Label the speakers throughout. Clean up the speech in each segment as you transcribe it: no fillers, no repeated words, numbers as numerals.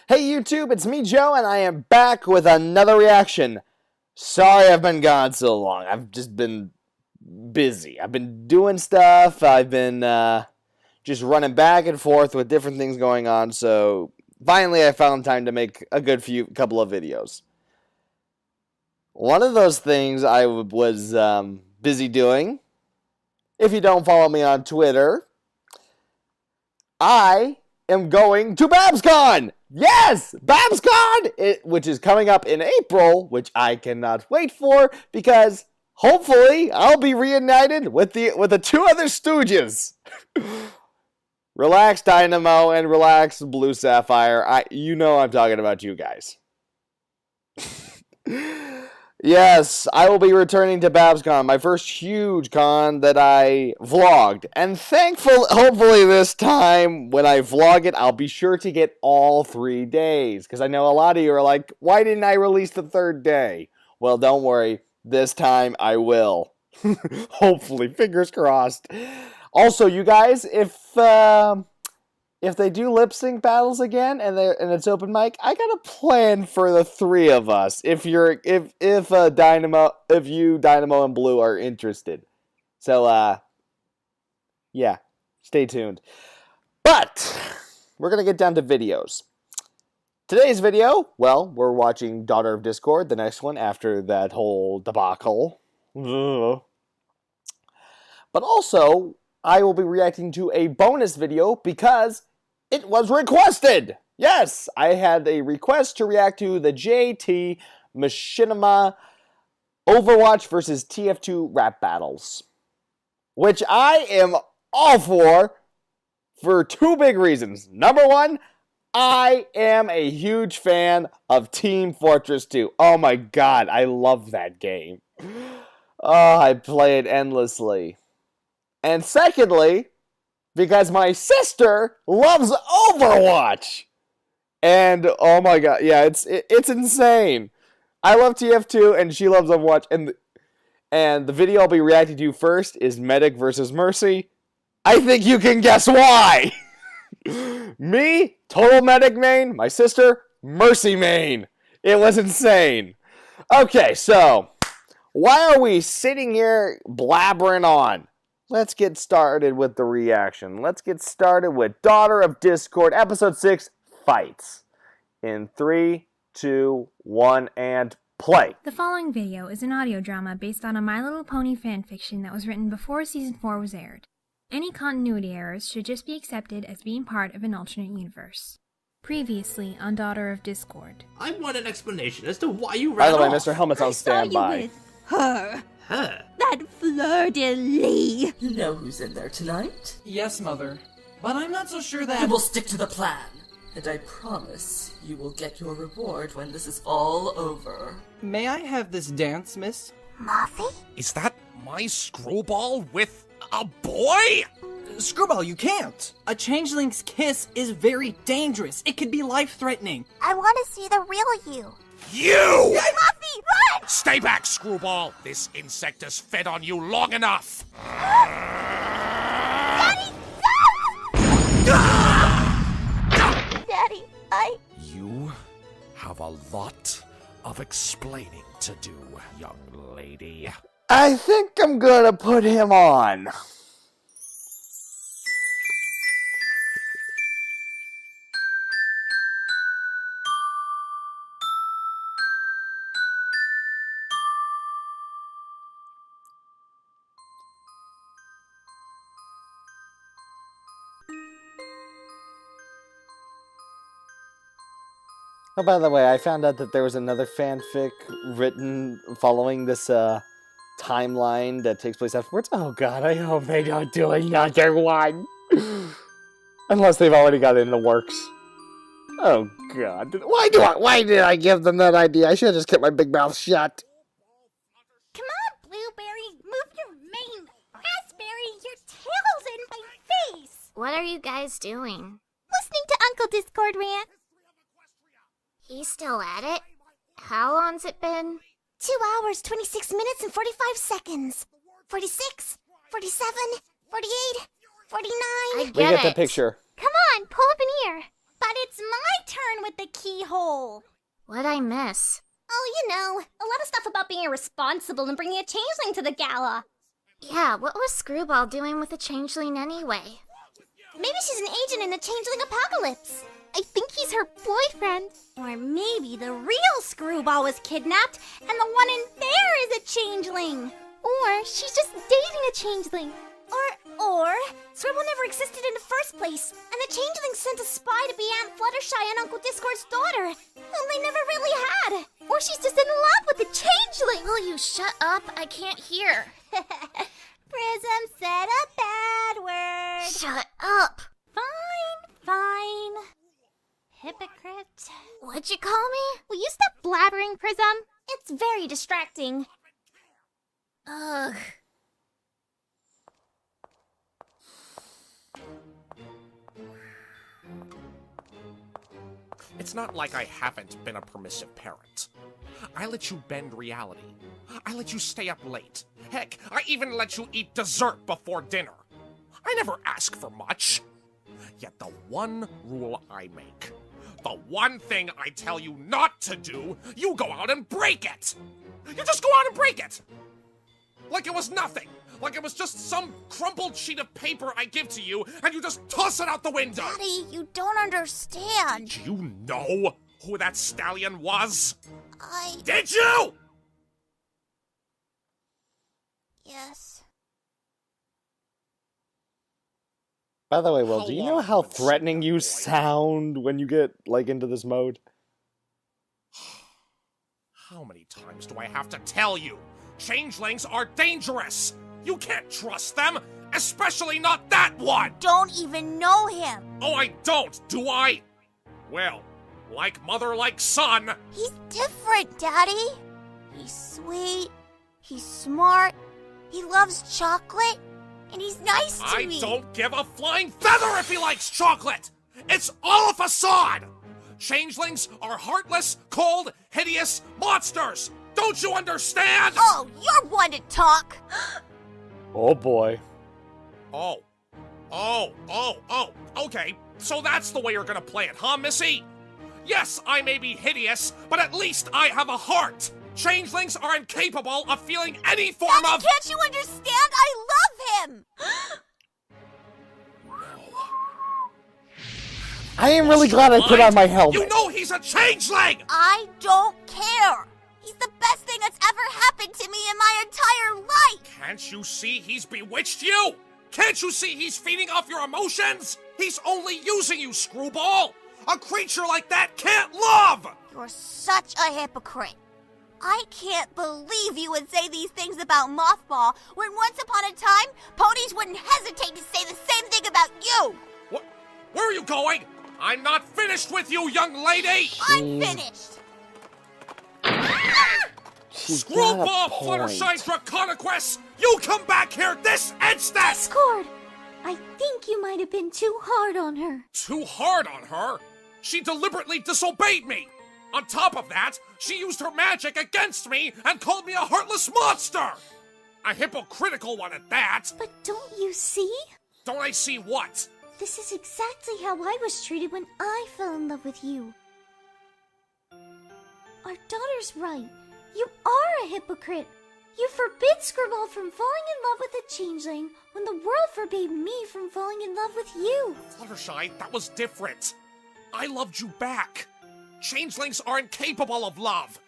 Speaker 1: Hey YouTube, it's me Joe, and I am back with another reaction. Sorry I've been gone so long. I've just been busy. I've been doing stuff. I've been just running back and forth with different things going on. So finally I found time to make a good couple of videos. One of those things I was busy doing, if you don't follow me on Twitter, I am going to BabsCon! Yes! BabsCon! Which is coming up in April, which I cannot wait for, because hopefully I'll be reunited with the two other Stooges. Relax Dynamo and relax Blue Sapphire. You know I'm talking about you guys. Yes, I will be returning to BabsCon, my first huge con that I vlogged. And hopefully this time, when I vlog it, I'll be sure to get all 3 days. Because I know a lot of you are like, why didn't I release the third day? Well, don't worry. This time I will. Hopefully, fingers crossed. Also, you guys, if they do lip sync battles again and it's open mic, I got a plan for the three of us. If you Dynamo and Blue are interested. So yeah, stay tuned. But we're gonna get down to videos. Today's video, well, we're watching Daughter of Discord, the next one after that whole debacle. But also, I will be reacting to a bonus video because it was requested! Yes, I had a request to react to the JT Machinima Overwatch versus TF2 rap battles. Which I am all for two big reasons. Number one, I am a huge fan of Team Fortress 2. Oh my god, I love that game. Oh, I play it endlessly. And secondly, because my sister loves Overwatch. And oh my god, yeah, it's insane. I love TF2 and she loves Overwatch, and the video I'll be reacting to first is Medic versus Mercy. I think you can guess why. Me, total Medic main, my sister, Mercy main. It was insane. Okay, so why are we sitting here blabbering on? Let's get started with the reaction. Let's get started with Daughter of Discord, Episode 6, Fights. In 3, 2, 1, and play.
Speaker 2: The following video is an audio drama based on a My Little Pony fanfiction that was written before Season 4 was aired. Any continuity errors should just be accepted as being part of an alternate universe. Previously on Daughter of Discord.
Speaker 3: I want an explanation as to why you ran off.
Speaker 1: By the way, Mr. Helmet's on standby.
Speaker 4: Her. That fleur-de-lis.
Speaker 5: You know who's in there tonight?
Speaker 6: Yes, Mother. But I'm not so sure that...
Speaker 5: You will stick to the plan. And I promise you will get your reward when this is all over.
Speaker 6: May I have this dance, miss?
Speaker 4: Muffy?
Speaker 7: Is that my screwball with a boy?
Speaker 6: Screwball, you can't! A changeling's kiss is very dangerous. It could be life-threatening.
Speaker 4: I want to see the real you.
Speaker 7: You!
Speaker 4: Muffy, run!
Speaker 7: Stay back, screwball! This insect has fed on you long enough!
Speaker 4: Daddy, Daddy,
Speaker 7: You have a lot of explaining to do, young lady.
Speaker 1: I think I'm gonna put him on. Oh, by the way, I found out that there was another fanfic written following this timeline that takes place afterwards. Oh god, I hope they don't do another one. Unless they've already got it in the works. Oh god. Why did I give them that idea? I should have just kept my big mouth shut.
Speaker 4: come on, Blueberry. Move your mane. Raspberry, your tail's in my face.
Speaker 8: What are you guys doing?
Speaker 4: Listening to Uncle Discord rant.
Speaker 8: He's still at it? How long's it been?
Speaker 4: 2 hours, 26 minutes, and 45 seconds. 46, 47, 48, 49.
Speaker 8: I
Speaker 1: We get the
Speaker 8: it.
Speaker 1: picture.
Speaker 4: Come on, pull up an ear. But it's my turn with the keyhole.
Speaker 8: What'd I miss?
Speaker 4: Oh, you know, a lot of stuff about being irresponsible and bringing a changeling to the gala.
Speaker 8: Yeah, what was Screwball doing with a changeling anyway?
Speaker 4: Maybe she's an agent in the changeling apocalypse. I think he's her boyfriend. Or maybe the real Screwball was kidnapped and the one in there is a changeling. Or she's just dating a changeling. Or Scribble never existed in the first place, and the changeling sent a spy to be Aunt Fluttershy and Uncle Discord's daughter, whom they never really had. Or she's just in love with the changeling.
Speaker 8: Will you shut up? I can't hear.
Speaker 4: Prism said a bad word.
Speaker 8: Shut up!
Speaker 4: Fine. Hypocrite.
Speaker 8: What'd you call me?
Speaker 4: Will you stop blabbering, Prism? It's very distracting.
Speaker 8: Ugh.
Speaker 7: It's not like I haven't been a permissive parent. I let you bend reality. I let you stay up late. Heck, I even let you eat dessert before dinner. I never ask for much. Yet the one rule I make, the one thing I tell you not to do, you go out and break it! You just go out and break it! Like it was nothing. Like it was just some crumpled sheet of paper I give to you, and you just toss it out the window!
Speaker 4: Daddy, you don't understand.
Speaker 7: Do you know who that stallion was?
Speaker 4: I...
Speaker 7: Did you?
Speaker 4: Yes.
Speaker 1: By the way, Will,
Speaker 7: How
Speaker 1: do you
Speaker 7: long
Speaker 1: know
Speaker 7: have
Speaker 1: how
Speaker 7: you been
Speaker 1: threatening
Speaker 7: sitting
Speaker 1: you
Speaker 7: there, boy?
Speaker 1: sound when you get, like, into this mode?
Speaker 7: How many times do I have to tell you? Changelings are dangerous! You can't trust them! Especially not that one!
Speaker 4: Don't even know him.
Speaker 7: Oh, I don't, do I? Well, like mother, like son.
Speaker 4: He's different, Daddy. He's sweet. He's smart. He loves chocolate. And he's nice to
Speaker 7: I
Speaker 4: me.
Speaker 7: don't give a flying feather if he likes chocolate! It's all a facade! Changelings are heartless, cold, hideous monsters! Don't you understand?
Speaker 4: Oh, you're one to talk.
Speaker 1: Oh boy.
Speaker 7: Oh, okay. So that's the way you're gonna play it, huh, Missy? Yes, I may be hideous, but at least I have a heart! Changelings are incapable of feeling any form
Speaker 4: Daddy,
Speaker 7: of—
Speaker 4: can't you understand? I love him.
Speaker 1: I am really glad I put on my helmet.
Speaker 7: You know he's a changeling!
Speaker 4: I don't care. He's the best thing that's ever happened to me in my entire life.
Speaker 7: Can't you see he's bewitched you? Can't you see he's feeding off your emotions? He's only using you, Screwball! A creature like that can't love!
Speaker 4: You're such a hypocrite. I can't believe you would say these things about Mothball when once upon a time, ponies wouldn't hesitate to say the same thing about you.
Speaker 7: What? Where are you going? I'm not finished with you, young lady!
Speaker 4: I'm finished.
Speaker 1: She's got
Speaker 7: Screwball,
Speaker 1: a point.
Speaker 7: Fluttershy, Draconiquest! You come back here this instant!
Speaker 4: Discord, I think you might have been too hard on her.
Speaker 7: Too hard on her? She deliberately disobeyed me! On top of that, she used her magic against me and called me a heartless monster! A hypocritical one at that!
Speaker 4: But don't you see?
Speaker 7: Don't I see what?
Speaker 4: This is exactly how I was treated when I fell in love with you. Our daughter's right. You are a hypocrite. You forbid Scribble from falling in love with a changeling when the world forbade me from falling in love with you.
Speaker 7: Fluttershy, that was different. I loved you back. Changelings are incapable of love.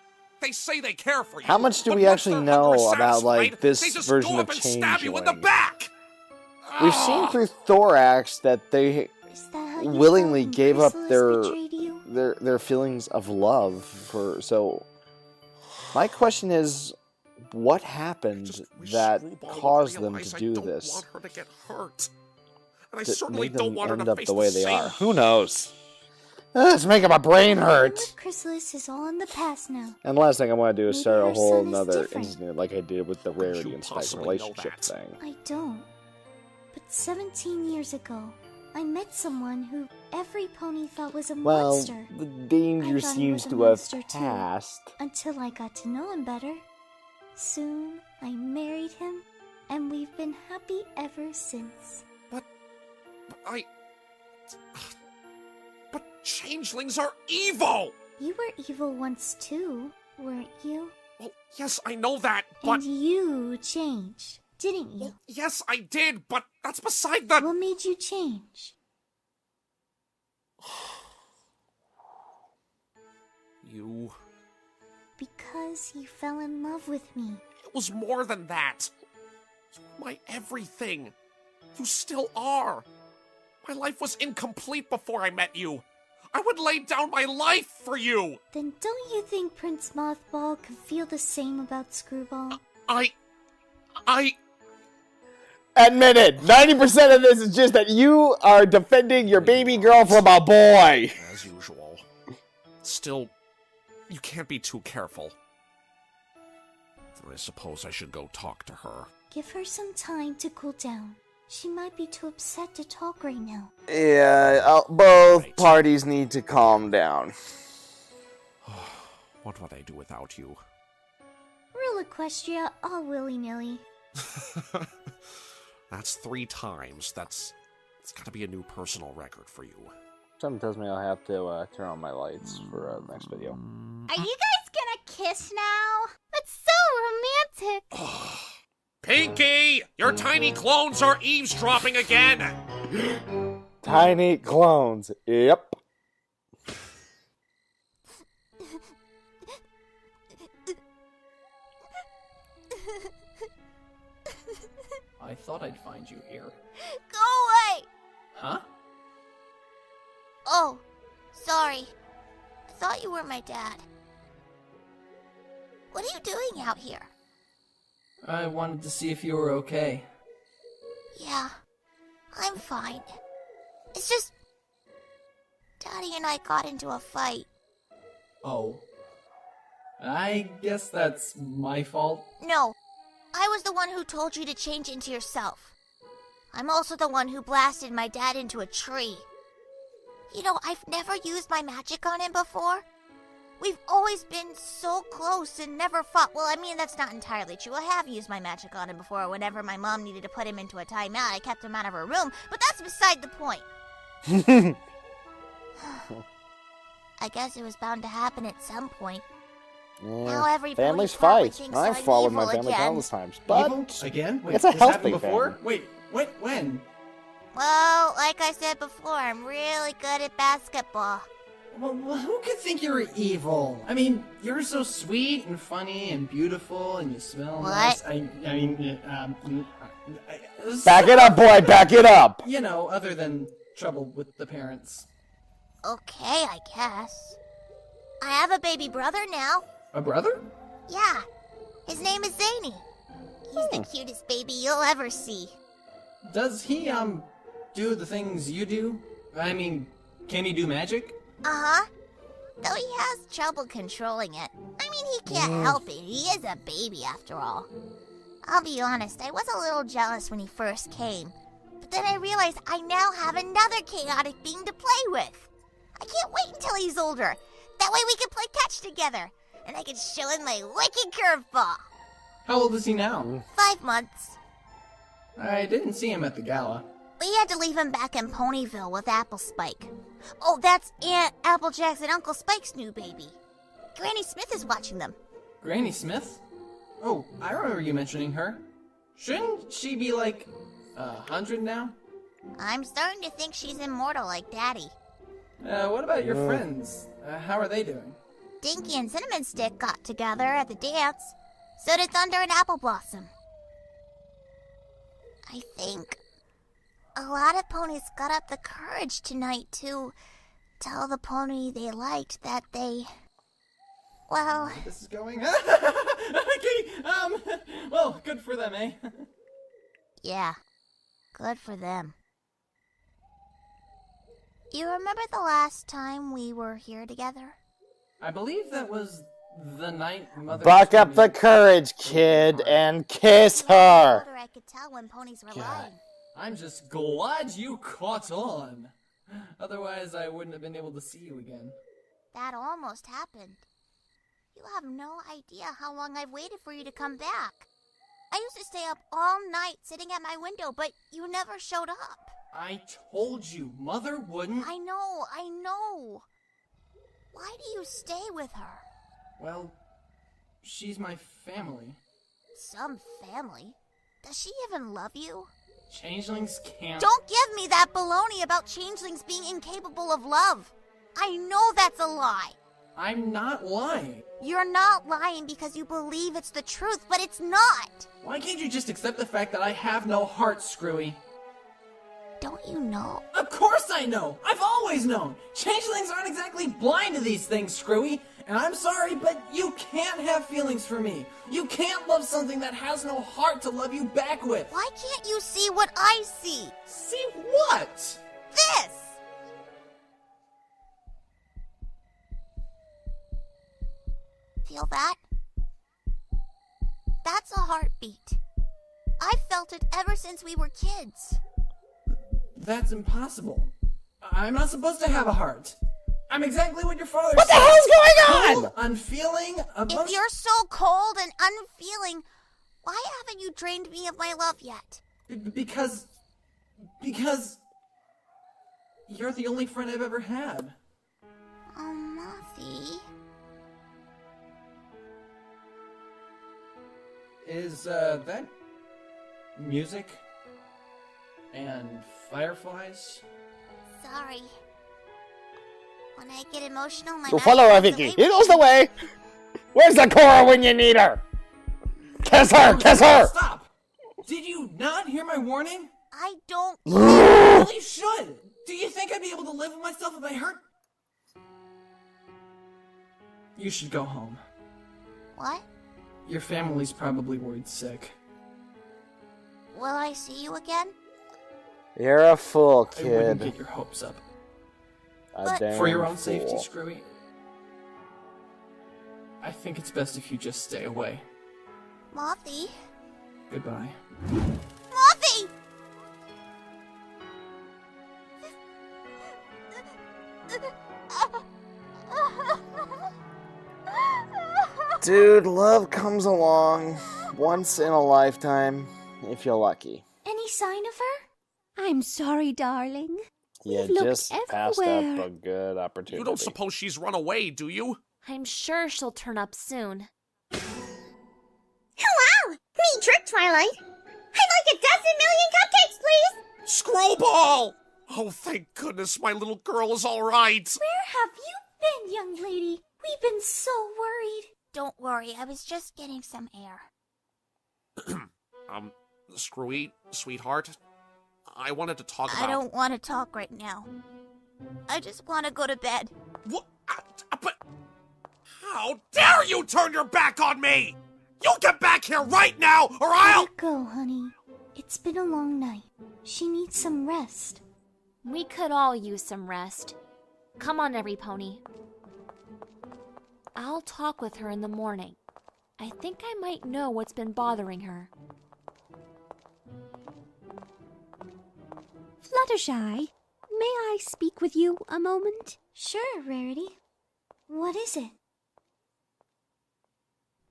Speaker 7: They say they care for you.
Speaker 1: How much do
Speaker 7: but
Speaker 1: we
Speaker 7: once
Speaker 1: actually
Speaker 7: their
Speaker 1: know
Speaker 7: hunger is
Speaker 1: about, like,
Speaker 7: satisfied,
Speaker 1: this
Speaker 7: they just
Speaker 1: version
Speaker 7: go
Speaker 1: of
Speaker 7: up and stab you in the
Speaker 1: Changeling?
Speaker 7: back.
Speaker 1: We've seen through Thorax that they
Speaker 4: Is that how you
Speaker 1: willingly
Speaker 4: felt when
Speaker 1: gave up
Speaker 4: Chrysalis betrayed you?
Speaker 1: their feelings of love for. So my question is, what happened
Speaker 7: Just wish
Speaker 1: that
Speaker 7: Screwball would
Speaker 1: caused them
Speaker 7: realize
Speaker 1: to
Speaker 7: I
Speaker 1: do
Speaker 7: don't
Speaker 1: this?
Speaker 7: want her to get hurt. And I
Speaker 1: That
Speaker 7: certainly
Speaker 1: made
Speaker 7: don't
Speaker 1: them
Speaker 7: want her
Speaker 1: end
Speaker 7: to
Speaker 1: up
Speaker 7: face
Speaker 1: the way they
Speaker 7: same
Speaker 1: are. Who knows? It's making my brain hurt.
Speaker 4: Chrysalis is all in the past now.
Speaker 1: And the last thing I want to do is
Speaker 4: Maybe
Speaker 1: start a
Speaker 4: our
Speaker 1: whole
Speaker 4: son is
Speaker 1: nother
Speaker 4: different.
Speaker 1: incident like I did with the
Speaker 7: How could
Speaker 1: rarity
Speaker 7: you
Speaker 1: and spike
Speaker 7: possibly know
Speaker 1: relationship
Speaker 7: that?
Speaker 1: thing.
Speaker 4: I don't. But 17 years ago, I met someone who every pony thought was a
Speaker 1: Well,
Speaker 4: monster.
Speaker 1: the
Speaker 4: I
Speaker 1: danger
Speaker 4: thought he
Speaker 1: seems
Speaker 4: was a
Speaker 1: to have
Speaker 4: monster too.
Speaker 1: passed.
Speaker 4: Until I got to know him better. Soon, I married him, and we've been happy ever since.
Speaker 7: But changelings are evil!
Speaker 4: You were evil once too, weren't you?
Speaker 7: Well, yes, I know that, but...
Speaker 4: And you changed, didn't you?
Speaker 7: Well, yes, I did, but that's beside the...
Speaker 4: What made you change?
Speaker 7: You...
Speaker 4: Because you fell in love with me.
Speaker 7: It was more than that. You were my everything. You still are. My life was incomplete before I met you. I would lay down my life for you.
Speaker 4: Then don't you think Prince Mothball could feel the same about Screwball?
Speaker 7: I...
Speaker 1: Admitted, 90% of this is just that you are defending your baby girl from a boy.
Speaker 7: As usual. Still, you can't be too careful. I suppose I should go talk to her.
Speaker 4: Give her some time to cool down. She might be too upset to talk right now.
Speaker 1: Yeah, both parties need to calm down.
Speaker 7: What would I do without you?
Speaker 4: Rule Equestria all willy-nilly.
Speaker 7: That's 3 times. It's gotta be a new personal record for you.
Speaker 1: Something tells me I'll have to turn on my lights for the next video.
Speaker 4: Are you guys gonna kiss now? That's so romantic!
Speaker 7: Pinky! Your tiny clones are eavesdropping again!
Speaker 1: Tiny clones, yep.
Speaker 6: I thought I'd find you here.
Speaker 4: Go away!
Speaker 6: Huh?
Speaker 8: Oh, sorry. I thought you were my dad. What are you doing out here?
Speaker 6: I wanted to see if you were okay.
Speaker 8: Yeah, I'm fine. It's just... Daddy and I got into a fight.
Speaker 6: Oh. I guess that's my fault.
Speaker 8: No, I was the one who told you to change into yourself. I'm also the one who blasted my dad into a tree. You know, I've never used my magic on him before. We've always been so close and never fought. Well, I mean, that's not entirely true. I have used my magic on him before. Whenever my mom needed to put him into a timeout, I kept him out of her room. But that's beside the point. I guess it was bound to happen at some point. Now every
Speaker 1: families
Speaker 8: pony probably
Speaker 1: fight.
Speaker 8: thinks
Speaker 1: I've
Speaker 8: I'm
Speaker 1: fought with my
Speaker 8: evil
Speaker 1: family
Speaker 8: again.
Speaker 1: countless times, but
Speaker 6: Evil? Again? Wait,
Speaker 1: it's a
Speaker 6: this
Speaker 1: healthy
Speaker 6: happened before?
Speaker 1: family.
Speaker 6: Wait, when?
Speaker 8: Well, like I said before, I'm really good at basketball.
Speaker 6: Well, who could think you were evil? I mean, you're so sweet and funny and beautiful and you smell
Speaker 8: What?
Speaker 6: nice.
Speaker 1: Back it up, boy, back it up.
Speaker 6: You know, other than trouble with the parents.
Speaker 8: Okay, I guess. I have a baby brother now.
Speaker 6: A brother?
Speaker 8: Yeah, his name is Zany. He's the cutest baby you'll ever see.
Speaker 6: Does he, do the things you do? I mean, can he do magic?
Speaker 8: Uh-huh. Though he has trouble controlling it. I mean, he can't help it. He is a baby after all. I'll be honest, I was a little jealous when he first came. But then I realized I now have another chaotic being to play with. I can't wait until he's older. That way we can play catch together. And I can show him my wicked curveball.
Speaker 6: How old is he now?
Speaker 8: 5 months.
Speaker 6: I didn't see him at the gala.
Speaker 8: We had to leave him back in Ponyville with Apple Spike. Oh, that's Aunt Applejack's and Uncle Spike's new baby. Granny Smith is watching them.
Speaker 6: Granny Smith? Oh, I remember you mentioning her. Shouldn't she be like 100 now?
Speaker 8: I'm starting to think she's immortal like Daddy.
Speaker 6: What about your friends? How are they doing?
Speaker 8: Dinky and Cinnamon Stick got together at the dance. So did Thunder and Apple Blossom. I think a lot of ponies got up the courage tonight to tell the pony they liked that they... Well...
Speaker 6: This is going... Okay, well, good for them, eh?
Speaker 8: Yeah, good for them. You remember the last time we were here together?
Speaker 6: I believe that was the night Mother...
Speaker 1: Buck up the courage, kid, and kiss her.
Speaker 8: Older, I could tell when ponies were lying.
Speaker 6: I'm just glad you caught on. Otherwise, I wouldn't have been able to see you again.
Speaker 8: That almost happened. You have no idea how long I've waited for you to come back. I used to stay up all night sitting at my window, but you never showed up.
Speaker 6: I told you, Mother wouldn't...
Speaker 8: I know. Why do you stay with her?
Speaker 6: Well, she's my family.
Speaker 8: Some family? Does she even love you?
Speaker 6: Changelings can't...
Speaker 8: Don't give me that baloney about changelings being incapable of love. I know that's a lie.
Speaker 6: I'm not lying.
Speaker 8: You're not lying because you believe it's the truth, but it's not.
Speaker 6: Why can't you just accept the fact that I have no heart, Screwy?
Speaker 8: Don't you know?
Speaker 6: Of course I know! I've always known! Changelings aren't exactly blind to these things, Screwy! And I'm sorry, but you can't have feelings for me! You can't love something that has no heart to love you back with!
Speaker 8: Why can't you see what I see?
Speaker 6: See what?
Speaker 8: This! Feel that? That's a heartbeat. I've felt it ever since we were kids.
Speaker 6: That's impossible. I'm not supposed to have a heart. I'm exactly what your father
Speaker 1: What
Speaker 6: said.
Speaker 1: the hell's going on?
Speaker 6: Cold, unfeeling,
Speaker 8: If you're so cold and unfeeling, why haven't you drained me of my love yet?
Speaker 6: Because you're the only friend I've ever had.
Speaker 8: Oh, Mothy.
Speaker 6: Is that music and fireflies?
Speaker 8: Sorry. When I get emotional, my
Speaker 1: Go
Speaker 8: mouth
Speaker 1: follow her,
Speaker 8: goes
Speaker 1: Vicky.
Speaker 8: away
Speaker 1: He knows the way. Where's the Cora when you need her? Kiss her! Kiss her!
Speaker 6: Stop! Did you not hear my warning?
Speaker 8: I don't.
Speaker 6: Well, you should! Do you think I'd be able to live with myself if I hurt? You should go home.
Speaker 8: What?
Speaker 6: Your family's probably worried sick.
Speaker 8: Will I see you again?
Speaker 1: You're a fool,
Speaker 6: I wouldn't
Speaker 1: kid.
Speaker 6: get your hopes up.
Speaker 1: A damn
Speaker 6: For your own
Speaker 1: fool.
Speaker 6: safety, Screwy. I think it's best if you just stay away.
Speaker 8: Mothy?
Speaker 6: Goodbye.
Speaker 8: Mothy!
Speaker 1: Dude, love comes along once in a lifetime, if you're lucky.
Speaker 4: Any sign of her?
Speaker 9: I'm sorry, darling.
Speaker 1: You
Speaker 9: We've looked
Speaker 1: just passed up
Speaker 9: everywhere.
Speaker 1: a good opportunity.
Speaker 7: You don't suppose she's run away, do you?
Speaker 9: I'm sure she'll turn up soon.
Speaker 4: Hello! Neat trick, Twilight. I'd like a dozen million cupcakes, please!
Speaker 7: Screwball! Oh, thank goodness my little girl is all right.
Speaker 4: Where have you been, young lady? We've been so worried.
Speaker 8: Don't worry, I was just getting some air.
Speaker 7: Screwy, sweetheart, I wanted to talk about...
Speaker 8: I don't want to talk right now. I just want to go to bed.
Speaker 7: What? But... How dare you turn your back on me! You get back here right now, or I'll...
Speaker 4: Let it go, honey. It's been a long night. She needs some rest.
Speaker 9: We could all use some rest. Come on, every pony. I'll talk with her in the morning. I think I might know what's been bothering her.
Speaker 10: Fluttershy, may I speak with you a moment?
Speaker 4: Sure, Rarity. What is it?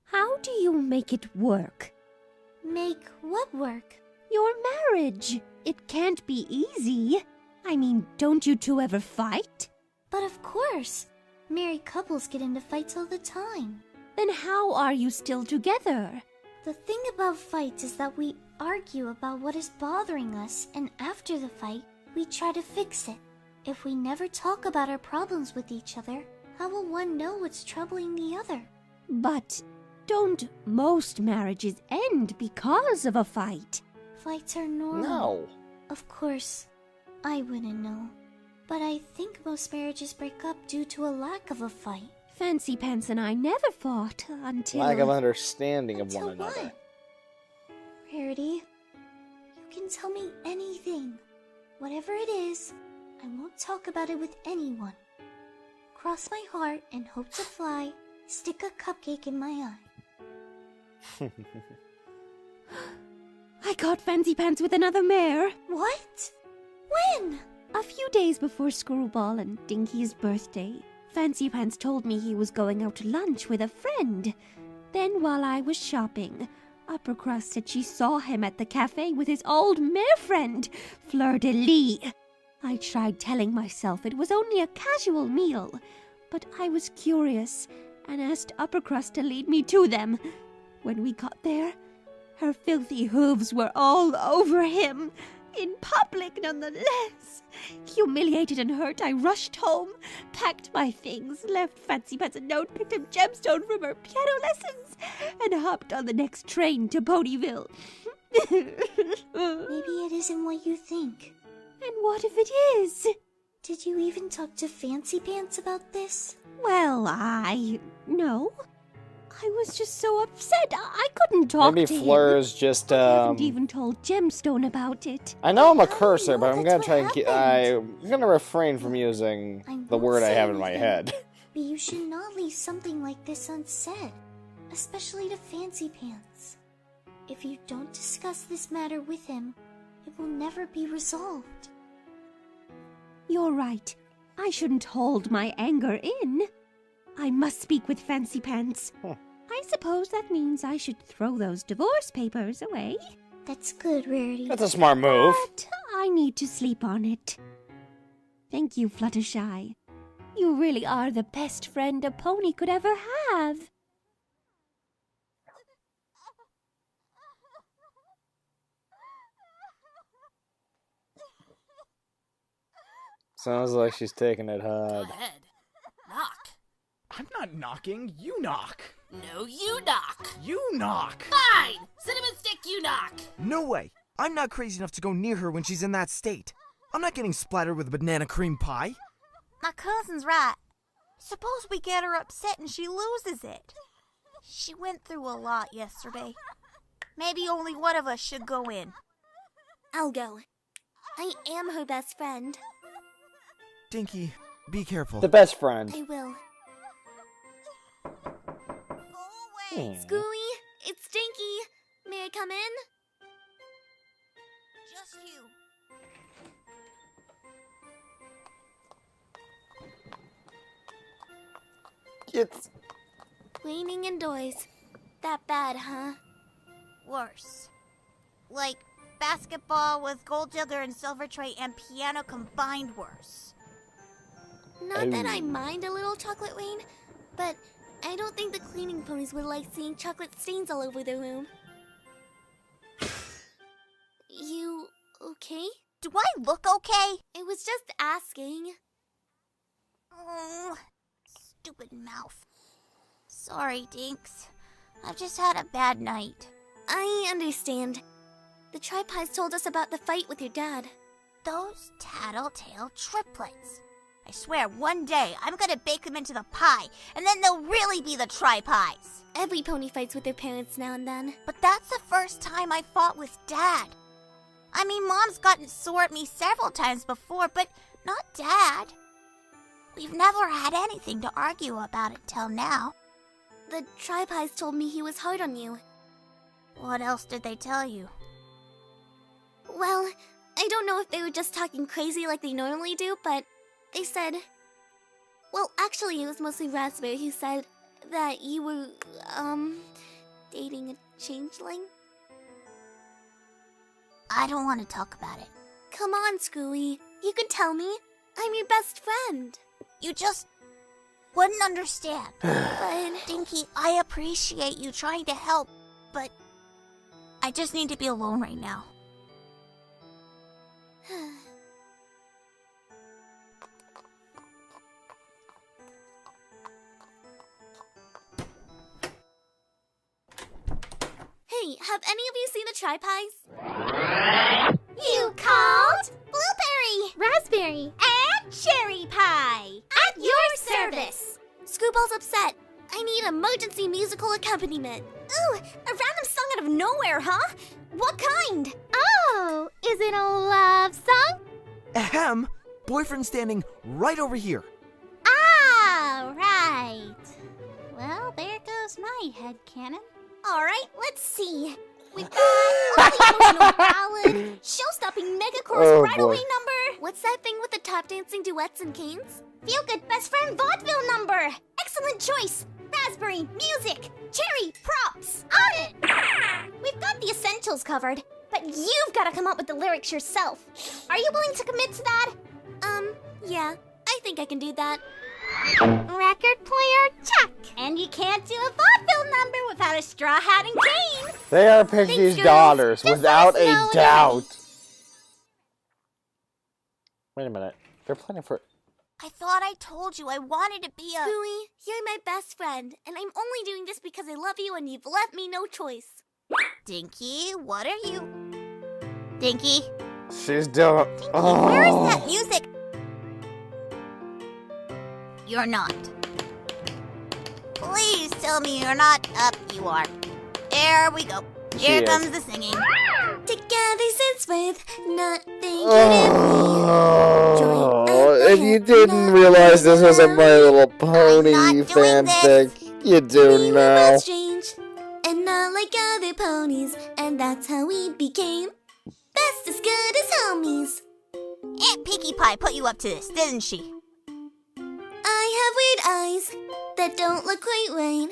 Speaker 10: How do you make it work?
Speaker 4: Make what work?
Speaker 10: Your marriage. It can't be easy. I mean, don't you two ever fight?
Speaker 4: But of course. Married couples get into fights all the time.
Speaker 10: Then how are you still together?
Speaker 4: The thing about fights is that we argue about what is bothering us, and after the fight, we try to fix it. If we never talk about our problems with each other, how will one know what's troubling the other?
Speaker 10: But don't most marriages end because of a fight?
Speaker 4: Fights are normal.
Speaker 1: No.
Speaker 4: Of course, I wouldn't know. But I think most marriages break up due to a lack of a fight.
Speaker 10: Fancy Pants and I never fought until...
Speaker 1: Lack of understanding of
Speaker 4: Until
Speaker 1: one another.
Speaker 4: what? Rarity, you can tell me anything. Whatever it is, I won't talk about it with anyone. Cross my heart and hope to fly, stick a cupcake in my eye.
Speaker 10: I caught Fancy Pants with another mare.
Speaker 4: What? When?
Speaker 10: A few days before Screwball and Dinky's birthday, Fancy Pants told me he was going out to lunch with a friend. Then while I was shopping, Uppercrust said she saw him at the cafe with his old mare friend, Fleur de Lis. I tried telling myself it was only a casual meal, but I was curious and asked Upper Crust to lead me to them. When we got there, her filthy hooves were all over him. In public, nonetheless. Humiliated and hurt, I rushed home, packed my things, left Fancy Pants a note, picked up gemstone from her piano lessons, and hopped on the next train to Ponyville.
Speaker 4: Maybe it isn't what you think.
Speaker 10: And what if it is?
Speaker 4: Did you even talk to Fancy Pants about this?
Speaker 10: Well, no. I was just so upset. I couldn't talk
Speaker 1: Maybe
Speaker 10: to him.
Speaker 1: Fleur's just,
Speaker 10: I haven't even told Gemstone about it.
Speaker 1: I know I'm a cursor, but I'm gonna try and I'm gonna refrain from using the word I have in my head.
Speaker 4: But you should not leave something like this unsaid, especially to Fancy Pants. If you don't discuss this matter with him, it will never be resolved.
Speaker 10: You're right. I shouldn't hold my anger in. I must speak with Fancy Pants. I suppose that means I should throw those divorce papers away.
Speaker 4: That's good, Rarity.
Speaker 1: That's a smart move.
Speaker 10: But I need to sleep on it. Thank you, Fluttershy. You really are the best friend a pony could ever have.
Speaker 1: Sounds like she's taking it
Speaker 5: Go
Speaker 1: hard.
Speaker 5: ahead. Knock.
Speaker 6: I'm not knocking, you knock.
Speaker 5: No, you knock.
Speaker 6: You knock.
Speaker 5: Fine! Cinnamon Stick, you knock.
Speaker 11: No way. I'm not crazy enough to go near her when she's in that state. I'm not getting splattered with a banana cream pie.
Speaker 8: My cousin's right. Suppose we get her upset and she loses it. She went through a lot yesterday. Maybe only one of us should go in.
Speaker 4: I'll go. I am her best friend.
Speaker 11: Dinky, be careful.
Speaker 1: The best friend.
Speaker 4: I will.
Speaker 8: Go away.
Speaker 4: Scooey, it's Dinky. May I come in?
Speaker 8: Just you.
Speaker 1: It's
Speaker 4: Raining indoors. That bad, huh?
Speaker 8: Worse. Like basketball with Gold Digger and Silver Tray and piano combined worse.
Speaker 4: Not that I mind a little chocolate rain, but I don't think the cleaning ponies would like seeing chocolate stains all over the room. You okay?
Speaker 8: Do I look okay?
Speaker 4: I was just asking.
Speaker 8: Oh, stupid mouth. Sorry, Dinks. I've just had a bad night.
Speaker 4: I understand. The Tri-Pies told us about the fight with your dad.
Speaker 8: Those tattletale triplets. I swear one day I'm gonna bake them into the pie, and then they'll really be the Tri-Pies.
Speaker 4: Every pony fights with their parents now and then.
Speaker 8: But that's the first time I fought with Dad. I mean, Mom's gotten sore at me several times before, but not Dad. We've never had anything to argue about until now.
Speaker 4: The Tri-Pies told me he was hard on you.
Speaker 8: What else did they tell you?
Speaker 4: Well, I don't know if they were just talking crazy like they normally do, but they said... Well, actually, it was mostly Raspberry who said that you were, dating a changeling.
Speaker 8: I don't want to talk about it.
Speaker 4: Come on, Scooey. You can tell me. I'm your best friend.
Speaker 8: You just wouldn't understand.
Speaker 4: But...
Speaker 8: Dinky, I appreciate you trying to help, but I just need to be alone right now. Hey, have any of you seen the Tri-Pies?
Speaker 4: You called? Blueberry, Raspberry, and Cherry Pie. At your service. Screwball's upset. I need emergency musical accompaniment. Ooh, a random song out of nowhere, huh? What kind? Oh, is it a love song?
Speaker 11: Ahem! Boyfriend standing right over here.
Speaker 4: Ah, right. Well, there goes my headcanon. All right, let's see. We've got emotional ballad, show-stopping mega-chorus Bridal-Way number. What's that thing with the tap-dancing duets and canes? Feel-good best friend vaudeville number. Excellent choice. Raspberry, music, cherry, props. On it! We've got the essentials covered, but you've got to come up with the lyrics yourself. Are you willing to commit to that? Yeah, I think I can do that. Record player, check. And you can't do a vaudeville number without a straw hat and cane.
Speaker 1: They are Pixie's
Speaker 4: Thanks, girls.
Speaker 1: daughters,
Speaker 4: Just
Speaker 1: without
Speaker 4: let us
Speaker 1: a
Speaker 4: know when
Speaker 1: doubt. Wait a minute. They're planning for...
Speaker 8: I thought I told you I wanted to be a...
Speaker 4: Screwy, you're my best friend, and I'm only doing this because I love you and you've left me no choice.
Speaker 8: Dinky, what are you... Dinky?
Speaker 1: She's doing...
Speaker 8: Dinky,
Speaker 1: Oh.
Speaker 8: where is that music? You're not. Please tell me you're not. Up, you are. There we go. Here comes the singing.
Speaker 4: Together since birth, nothing
Speaker 1: Oh, if you didn't realize this was a My Little Pony fanfic, you do now.
Speaker 4: Strange and not like other ponies, and that's how we became best as good as homies.
Speaker 8: Aunt Pinkie Pie put you up to this, didn't she?
Speaker 4: I have weird eyes that don't look quite right,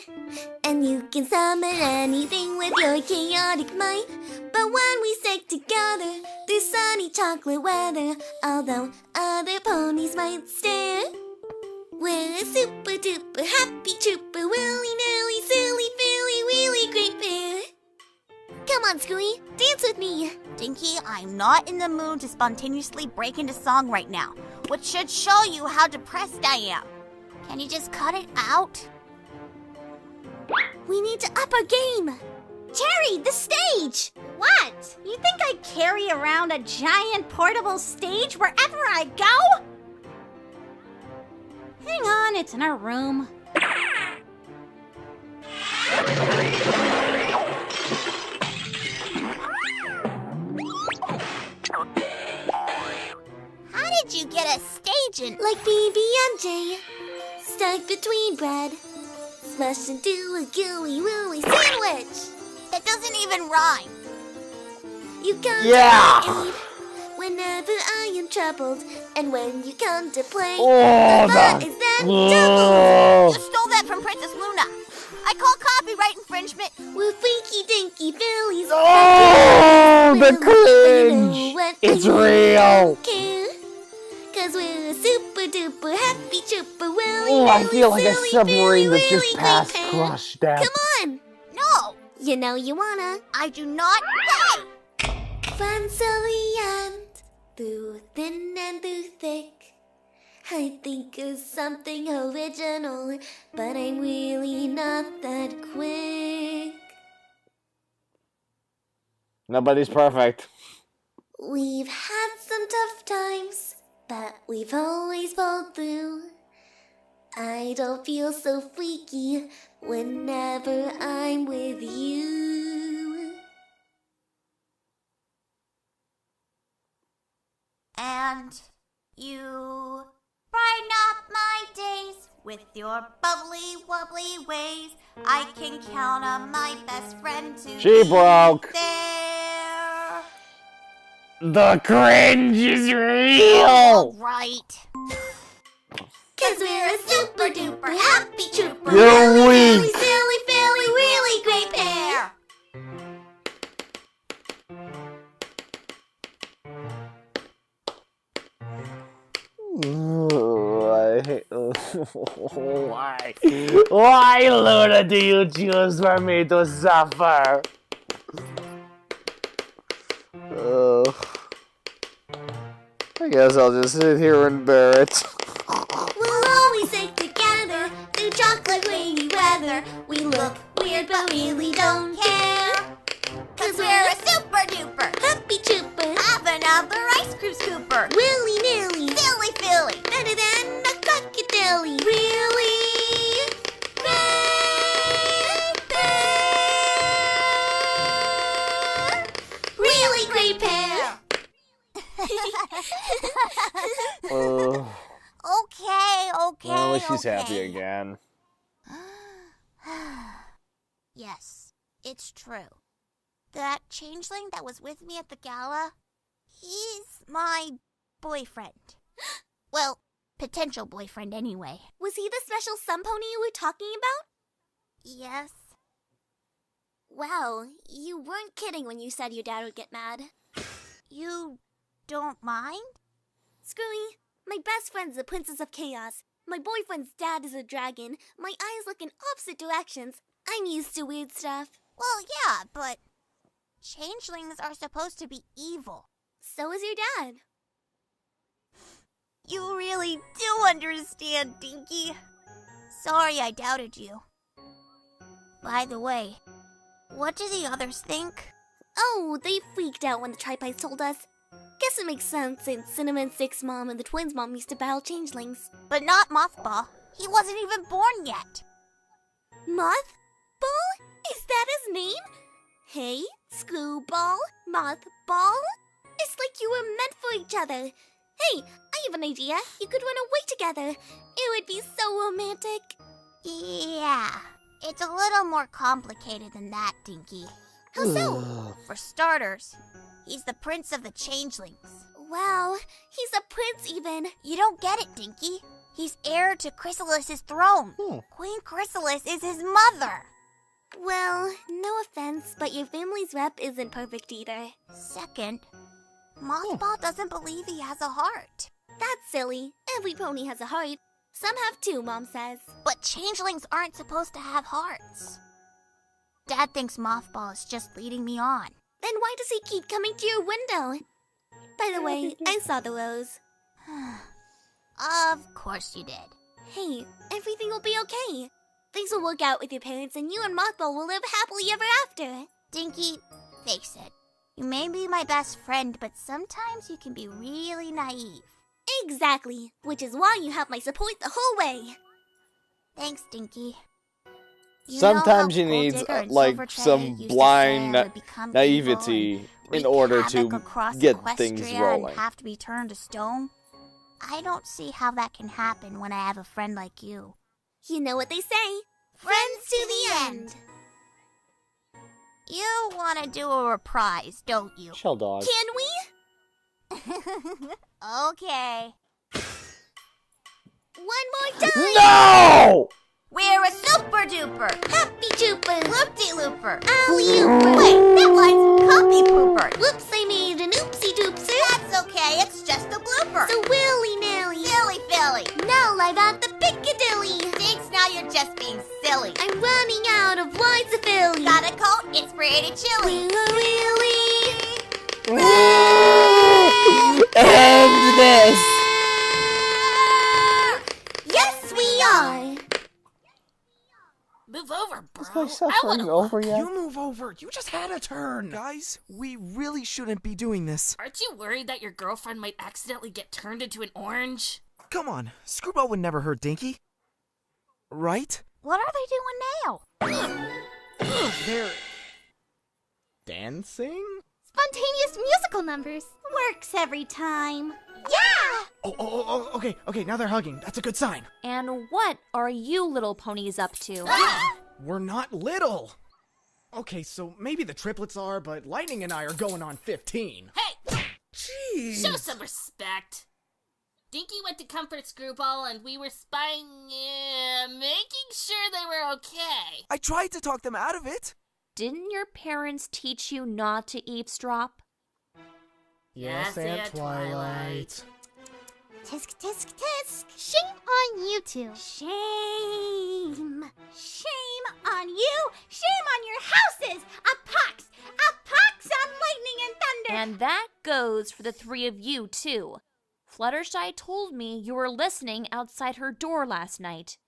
Speaker 4: and you can summon anything with your chaotic might. But when we stick together through sunny chocolate weather, although other ponies might stare, we're a super duper happy trooper, willy-nilly, silly, filly, wheelie, great pair. Come on, Screwy, dance with me.
Speaker 8: Dinky, I'm not in the mood to spontaneously break into song right now, which should show you how depressed I am. Can you just cut it out?
Speaker 4: We need to up our game. Cherry, the stage! What? You think I carry around a giant portable stage wherever I go? Hang on, it's in our room.
Speaker 8: How did you get a stage in?
Speaker 4: Like BB&J, stuck between bread, smashed into a gooey wooey sandwich.
Speaker 8: That doesn't even rhyme.
Speaker 4: You come to
Speaker 1: Yeah.
Speaker 4: my aid whenever I am troubled, and when you come to play,
Speaker 1: Oh,
Speaker 4: the thought is then doubled.
Speaker 1: Oh.
Speaker 8: You stole that from Princess Luna. I call copyright infringement.
Speaker 4: We're freaky dinky fillies.
Speaker 1: Oh, the
Speaker 4: But you know
Speaker 1: cringe!
Speaker 4: what?
Speaker 1: It's
Speaker 4: I
Speaker 1: real!
Speaker 4: don't care, 'cause we're a super duper happy trooper.
Speaker 1: Oh, I feel like a submarine that's just
Speaker 4: really
Speaker 1: past
Speaker 4: great
Speaker 1: crush death.
Speaker 4: Come on!
Speaker 8: No,
Speaker 4: You know you wanna.
Speaker 8: I do not. Hey!
Speaker 4: Fun till the end, through thin and through thick. I think of something original, but I'm really not that quick.
Speaker 1: Nobody's perfect.
Speaker 4: We've had some tough times, but we've always pulled through. I don't feel so freaky whenever I'm with you.
Speaker 8: And you brighten up my days with your bubbly wobbly ways. I can count on my best friend to
Speaker 1: She
Speaker 8: be
Speaker 1: broke.
Speaker 8: there.
Speaker 1: The cringe is
Speaker 8: All
Speaker 1: real!
Speaker 8: right.
Speaker 4: 'Cause we're a super duper happy trooper.
Speaker 1: You're
Speaker 4: really,
Speaker 1: weak.
Speaker 4: silly, filly, really great pair.
Speaker 1: I hate... Why? Why, Luna, do you choose for me to suffer? I guess I'll just sit here and bear it.
Speaker 4: We'll always stick together through chocolate rainy weather. We look weird but really don't care. 'Cause we're a super duper happy trooper.
Speaker 8: Have another ice cream scooper.
Speaker 4: Willy nilly,
Speaker 8: Silly filly.
Speaker 4: better than a crocodile. Really great pair. Really great pair.
Speaker 8: Okay.
Speaker 1: Well, at least she's
Speaker 8: okay.
Speaker 1: happy again.
Speaker 8: Yes, it's true. That changeling that was with me at the gala, he's my boyfriend. Well, potential boyfriend anyway.
Speaker 4: Was he the special sun pony you were talking about?
Speaker 8: Yes.
Speaker 4: Wow, you weren't kidding when you said your dad would get mad.
Speaker 8: You don't mind?
Speaker 4: Screwy, my best friend's the Princess of Chaos, My boyfriend's dad is a dragon. My eyes look in opposite directions. I'm used to weird stuff.
Speaker 8: Well, yeah, but changelings are supposed to be evil.
Speaker 4: So is your dad.
Speaker 8: You really do understand, Dinky. Sorry I doubted you. By the way, what do the others think?
Speaker 4: Oh, they freaked out when the Tripies told us. Guess it makes sense since Cinnamon Stick's mom and the twins' mom used to battle changelings.
Speaker 8: But not Mothball. He wasn't even born yet.
Speaker 4: Mothball? Is that his name? Hey, Screwball, Mothball? It's like you were meant for each other. Hey, I have an idea. You could run away together. It would be so romantic.
Speaker 8: Yeah, it's a little more complicated than that, Dinky.
Speaker 4: How so?
Speaker 8: For starters, he's the prince of the changelings.
Speaker 4: Wow, he's a prince even.
Speaker 8: You don't get it, Dinky. He's heir to Chrysalis' throne. Queen Chrysalis is his mother.
Speaker 4: Well, no offense, but your family's rep isn't perfect either.
Speaker 8: Second, Mothball doesn't believe he has a heart.
Speaker 4: That's silly. Every pony has a heart. Some have two, Mom says.
Speaker 8: But changelings aren't supposed to have hearts. Dad thinks Mothball is just leading me on.
Speaker 4: Then why does he keep coming to your window? By the way, I saw the rose.
Speaker 8: Of course you did.
Speaker 4: Hey, everything will be okay. Things will work out with your parents and you and Mothball will live happily ever after.
Speaker 8: Dinky, face it. You may be my best friend, but sometimes you can be really naive.
Speaker 4: Exactly, which is why you have my support the whole way.
Speaker 8: Thanks, Dinky.
Speaker 1: Sometimes you need like some blind naivety in order to get things rolling.
Speaker 8: And have to be turned to stone. I don't see how that can happen when I have a friend like you.
Speaker 4: You know what they say, friends to the end.
Speaker 8: You want to do a reprise, don't you?
Speaker 1: Shell dog.
Speaker 4: Can we?
Speaker 8: Okay.
Speaker 4: One more time.
Speaker 1: No!
Speaker 8: We're a super duper,
Speaker 4: Happy Jooper,
Speaker 8: loop-de-looper,
Speaker 4: alley-ooper.
Speaker 8: Wait, that line's copy pooper.
Speaker 4: Whoops, I made an oopsie-doopser.
Speaker 8: That's okay, it's just a blooper.
Speaker 4: So willy-nilly.
Speaker 8: Silly Philly.
Speaker 4: Now live at the Piccadilly.
Speaker 8: Thanks, now you're just being silly.
Speaker 4: I'm running out of lines to fill you.
Speaker 8: Got a coat? It's pretty chilly.
Speaker 4: Willy.
Speaker 1: End this!
Speaker 4: Yes, we are.
Speaker 3: Move over, bro.
Speaker 1: Is my suffering over yet?
Speaker 11: You move over. You just had a turn. Guys, we really shouldn't be doing this.
Speaker 12: Aren't you worried that your girlfriend might accidentally get turned into an orange?
Speaker 11: Come on. Screwball would never hurt Dinky. Right?
Speaker 8: What are they doing now?
Speaker 11: They're dancing?
Speaker 4: Spontaneous musical numbers. Works every time. Yeah!
Speaker 11: Okay, now they're hugging. That's a good sign.
Speaker 9: And what are you little ponies up to?
Speaker 11: We're not little. Okay, so maybe the triplets are, but Lightning and I are going on 15.
Speaker 12: Hey!
Speaker 11: Jeez!
Speaker 12: Show some respect. Dinky went to comfort Screwball and we were spying, making sure they were okay.
Speaker 11: I tried to talk them out of it.
Speaker 9: Didn't your parents teach you not to eavesdrop?
Speaker 12: Yes, Aunt Twilight.
Speaker 4: Tisk, tisk, tisk. Shame on you two. Shame. Shame on you. Shame on your houses. A pox. A pox on lightning and thunder.
Speaker 9: And that goes for the three of you, too. Fluttershy told me you were listening outside her door last night.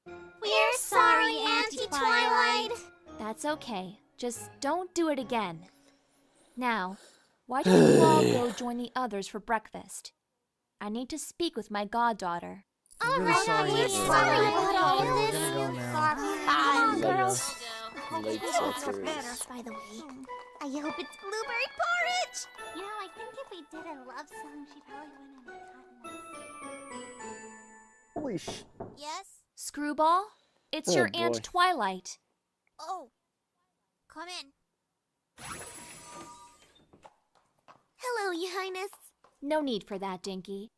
Speaker 4: We're sorry, Auntie Twilight.
Speaker 9: That's okay. Just don't do it again. Now, why don't you all go join the others for breakfast? I need to speak with my goddaughter.
Speaker 4: All
Speaker 11: really
Speaker 4: right,
Speaker 11: sorry,
Speaker 4: we're
Speaker 11: Aunt
Speaker 4: sorry
Speaker 11: Twilight.
Speaker 4: about all
Speaker 11: Okay, we're
Speaker 4: this.
Speaker 11: gonna go now.
Speaker 4: Come on, girls.
Speaker 1: Late suckers.
Speaker 4: By the way, I hope it's blueberry porridge. You know, I think if we did a love song, she probably wouldn't have gotten us.
Speaker 1: Holy sh...
Speaker 8: Yes?
Speaker 9: Screwball, it's
Speaker 1: Oh,
Speaker 9: your
Speaker 1: boy.
Speaker 9: Aunt Twilight.
Speaker 8: Oh. Come in.
Speaker 4: Hello, Your Highness.
Speaker 9: No need for that, Dinky.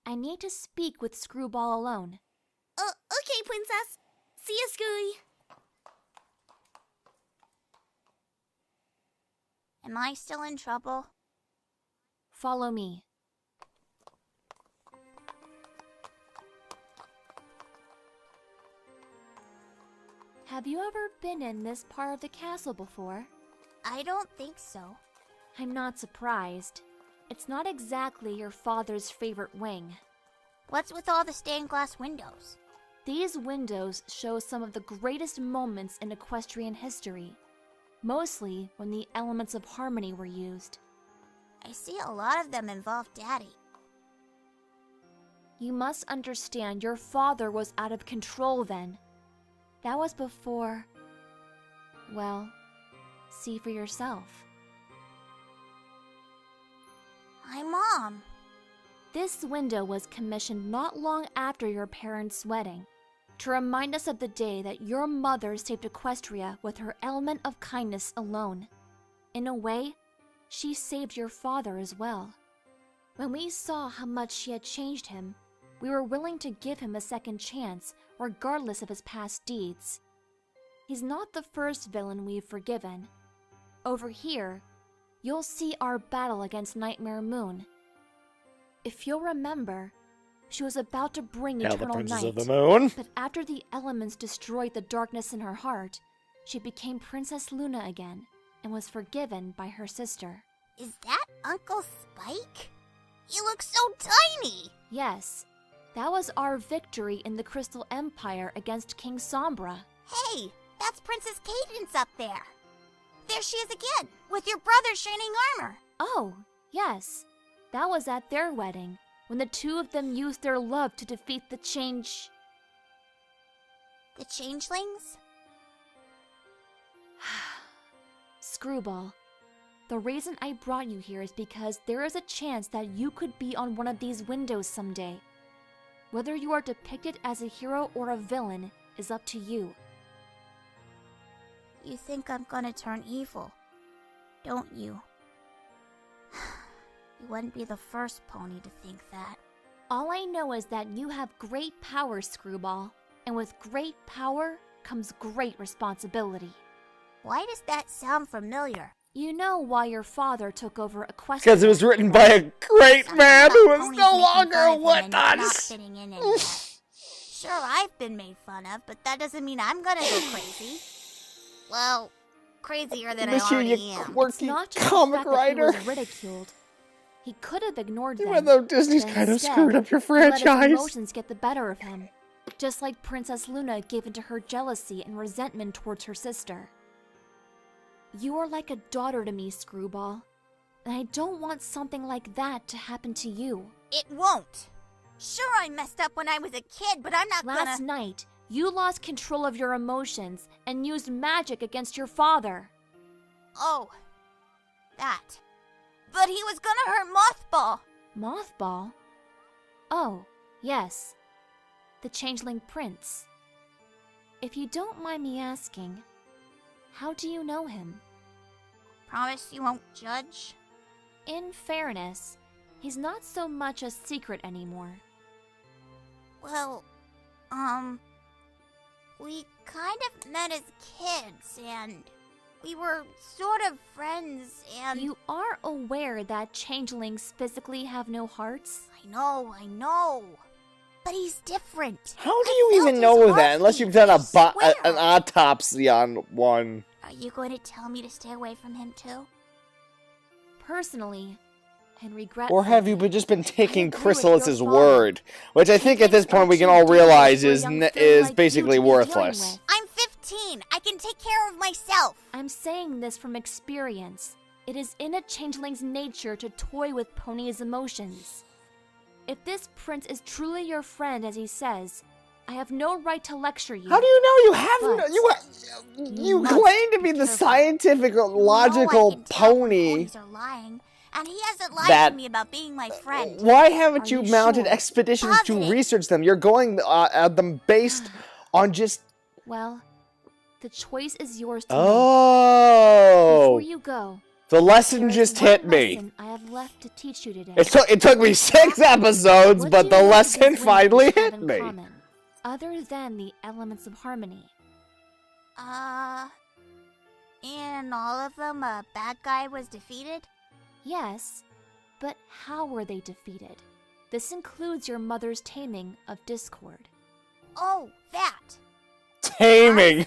Speaker 9: I need to speak with Screwball alone.
Speaker 4: Oh, okay, Princess. See ya, Scooey.
Speaker 8: Am I still in trouble?
Speaker 9: Follow me. Have you ever been in this part of the castle before?
Speaker 8: I don't think so.
Speaker 9: I'm not surprised. It's not exactly your father's favorite wing.
Speaker 8: What's with all the stained glass windows?
Speaker 9: These windows show some of the greatest moments in equestrian history, mostly when the elements of harmony were used.
Speaker 8: I see a lot of them involve Daddy.
Speaker 9: You must understand your father was out of control then. That was before... Well, see for yourself.
Speaker 8: Hi, Mom.
Speaker 9: This window was commissioned not long after your parents' wedding, to remind us of the day that your mother saved Equestria with her element of kindness alone. In a way, she saved your father as well. When we saw how much she had changed him, we were willing to give him a second chance, regardless of his past deeds. He's not the first villain we've forgiven. Over here, you'll see our battle against Nightmare Moon. If you'll remember, she was about to bring
Speaker 1: Now the
Speaker 9: eternal
Speaker 1: Princess
Speaker 9: night,
Speaker 1: of the Moon.
Speaker 9: but after the elements destroyed the darkness in her heart, she became Princess Luna again, and was forgiven by her sister.
Speaker 8: Is that Uncle Spike? He looks so tiny!
Speaker 9: Yes, that was our victory in the Crystal Empire against King Sombra.
Speaker 8: Hey, that's Princess Cadence up there. There she is again, with your brother's shining armor.
Speaker 9: Oh, yes. That was at their wedding, when the two of them used their love to defeat the
Speaker 8: The changelings?
Speaker 9: Screwball. The reason I brought you here is because there is a chance that you could be on one of these windows someday. Whether you are depicted as a hero or a villain is up to you.
Speaker 8: You think I'm gonna turn evil, don't you? You wouldn't be the first pony to think that.
Speaker 9: All I know is that you have great power, Screwball, and with great power comes great responsibility.
Speaker 8: Why does that sound familiar?
Speaker 9: You know why your father took over Equestria.
Speaker 1: Because it was written by a great man who is no longer with
Speaker 8: Not
Speaker 1: us.
Speaker 8: fitting in anywhere. Sure, I've been made fun of, but that doesn't mean I'm gonna go crazy. Well, crazier than I
Speaker 1: Miss you,
Speaker 8: already
Speaker 1: you
Speaker 8: am.
Speaker 1: quirky
Speaker 9: It's not just
Speaker 1: comic
Speaker 9: the fact that
Speaker 1: writer.
Speaker 9: he was ridiculed. He could have ignored them.
Speaker 1: Even though Disney's
Speaker 9: but
Speaker 1: kind of
Speaker 9: instead,
Speaker 1: screwed up your
Speaker 9: he let his
Speaker 1: franchise.
Speaker 9: emotions get the better of him, just like Princess Luna gave into her jealousy and resentment towards her sister. You are like a daughter to me, Screwball, and I don't want something like that to happen to you.
Speaker 8: It won't. Sure, I messed up when I was a kid, but I'm not
Speaker 9: Last night, you lost control of your emotions and used magic against your father.
Speaker 8: Oh, that. But he was gonna hurt Mothball.
Speaker 9: Mothball? Oh, yes. The Changeling Prince. If you don't mind me asking, how do you know him?
Speaker 8: Promise you won't judge?
Speaker 9: In fairness, he's not so much a secret anymore.
Speaker 8: Well, we kind of met as kids, and we were sort of friends, and...
Speaker 9: You are aware that changelings physically have no hearts?
Speaker 8: I know. But he's different.
Speaker 1: How do you even know that unless you've done an autopsy on one?
Speaker 8: Are you going to tell me to stay away from him too?
Speaker 9: Personally, and regretfully...
Speaker 1: Or have you just been taking
Speaker 9: I agree with
Speaker 1: Chrysalis'
Speaker 9: your father.
Speaker 1: word? Which I think at this point we can all realize is basically worthless.
Speaker 8: I'm 15. I can take care of myself.
Speaker 9: I'm saying this from experience. It is in a changeling's nature to toy with Pony's emotions. If this prince is truly your friend, as he says, I have no right to lecture you.
Speaker 1: How do you know you have
Speaker 9: But
Speaker 1: you claim to be the scientific, logical pony?
Speaker 8: Ponies are lying, and he hasn't lied
Speaker 1: That-
Speaker 8: to me about being my friend.
Speaker 1: Why haven't
Speaker 9: Are
Speaker 1: you
Speaker 9: you
Speaker 1: mounted
Speaker 9: sure?
Speaker 1: expeditions to
Speaker 8: Positive.
Speaker 1: research them? You're going at them based on just...
Speaker 9: Well, the choice is yours to
Speaker 1: Oh!
Speaker 9: make. Before you go,
Speaker 1: The lesson
Speaker 9: there is
Speaker 1: just
Speaker 9: one
Speaker 1: hit me.
Speaker 9: lesson I have left to teach you today.
Speaker 1: It took me 6 episodes,
Speaker 9: What
Speaker 1: but
Speaker 9: do
Speaker 1: the
Speaker 9: you know
Speaker 1: lesson
Speaker 9: these windows
Speaker 1: finally
Speaker 9: have
Speaker 1: hit
Speaker 9: in
Speaker 1: me.
Speaker 9: common, other than the elements of harmony?
Speaker 8: In all of them, a bad guy was defeated?
Speaker 9: Yes, but how were they defeated? This includes your mother's taming of discord.
Speaker 8: Oh, that.
Speaker 1: taming.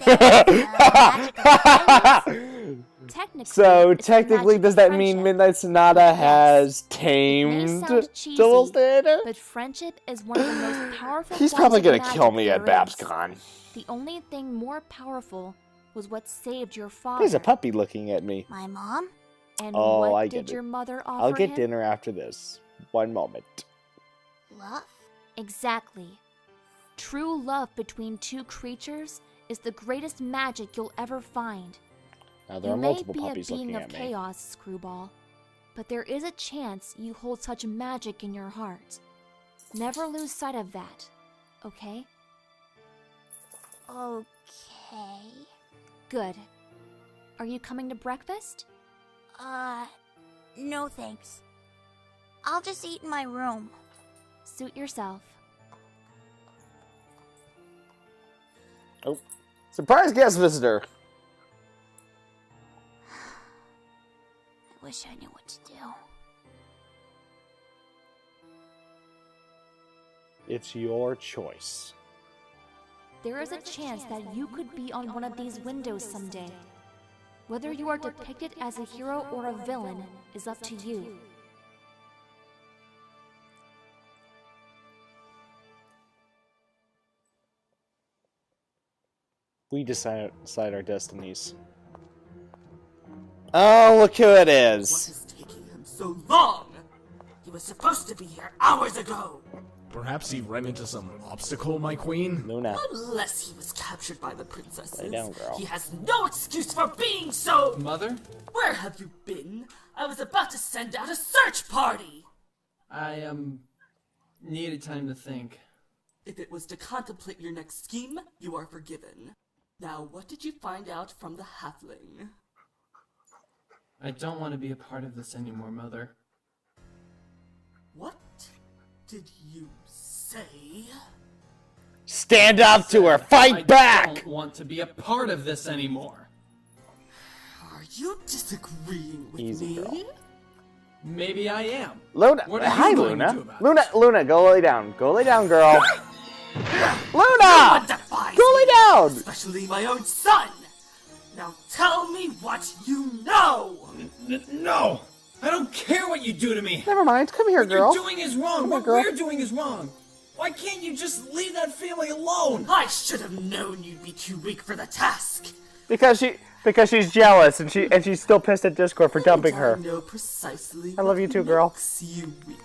Speaker 9: Technically,
Speaker 1: So
Speaker 9: it's the
Speaker 1: technically,
Speaker 9: magic
Speaker 1: does
Speaker 9: of
Speaker 1: that mean
Speaker 9: friendship.
Speaker 1: Midnight Sonata has
Speaker 9: It may
Speaker 1: tamed
Speaker 9: sound cheesy,
Speaker 1: Double Standard?
Speaker 9: but friendship is one of the most powerful
Speaker 1: He's
Speaker 9: forms
Speaker 1: probably
Speaker 9: of
Speaker 1: gonna
Speaker 9: magic
Speaker 1: kill me
Speaker 9: there
Speaker 1: at
Speaker 9: is.
Speaker 1: BabsCon.
Speaker 9: The only thing more powerful was what saved your father.
Speaker 1: There's a puppy looking at me.
Speaker 8: My mom?
Speaker 9: And
Speaker 1: Oh,
Speaker 9: what
Speaker 1: I
Speaker 9: did
Speaker 1: get it.
Speaker 9: your mother offer
Speaker 1: I'll get
Speaker 9: him?
Speaker 1: dinner after this. One moment.
Speaker 8: Love?
Speaker 9: Exactly. True love between two creatures is the greatest magic you'll ever find.
Speaker 1: Now there
Speaker 9: You
Speaker 1: are
Speaker 9: may
Speaker 1: multiple
Speaker 9: be a
Speaker 1: puppies
Speaker 9: being
Speaker 1: looking
Speaker 9: of
Speaker 1: at me.
Speaker 9: chaos, Screwball, but there is a chance you hold such magic in your heart. Never lose sight of that, okay?
Speaker 8: Okay.
Speaker 9: Good. Are you coming to breakfast?
Speaker 8: No thanks. I'll just eat in my room.
Speaker 9: Suit yourself.
Speaker 1: Oh, surprise guest visitor.
Speaker 8: I wish I knew what to do.
Speaker 1: It's your choice.
Speaker 9: There is a chance that you could be on one of these windows someday. Whether you are depicted as a hero or a villain is up to you.
Speaker 1: We decide our destinies. Oh, look who it
Speaker 5: What
Speaker 1: is.
Speaker 5: is taking him so long? He was supposed to be here hours ago.
Speaker 11: Perhaps he ran into some obstacle, my queen?
Speaker 1: Luna.
Speaker 5: Unless he was captured by the princesses.
Speaker 1: Lay down, girl.
Speaker 5: He has no excuse for being so...
Speaker 6: Mother?
Speaker 5: Where have you been? I was about to send out a search party!
Speaker 6: I, needed time to think.
Speaker 5: If it was to contemplate your next scheme, you are forgiven. Now, what did you find out from the halfling?
Speaker 6: I don't want to be a part of this anymore, Mother.
Speaker 5: What did you say?
Speaker 1: Stand up to her. Fight
Speaker 6: I
Speaker 1: back.
Speaker 6: don't want to be a part of this anymore.
Speaker 5: Are you disagreeing with
Speaker 1: Easy,
Speaker 5: me?
Speaker 1: girl.
Speaker 6: Maybe I am.
Speaker 1: Luna.
Speaker 6: What are you
Speaker 1: Hi,
Speaker 6: going to
Speaker 1: Luna.
Speaker 6: do about it?
Speaker 1: Luna, go lay down. Go lay down, girl.
Speaker 5: No
Speaker 1: Luna!
Speaker 5: one defies
Speaker 1: Go lay
Speaker 5: me,
Speaker 1: down!
Speaker 5: especially my own son! Now tell me what you know!
Speaker 6: No! I don't care what you do to me!
Speaker 1: Never mind. Come here,
Speaker 6: What
Speaker 1: girl.
Speaker 6: you're doing is wrong! What
Speaker 1: girl.
Speaker 6: we're doing is wrong! Why can't you just leave that family alone?
Speaker 5: I should have known you'd be too weak for the task!
Speaker 1: Because she's jealous and she's still pissed at Discord for dumping her.
Speaker 5: I know precisely
Speaker 1: I love you too, girl.
Speaker 5: what makes you weak.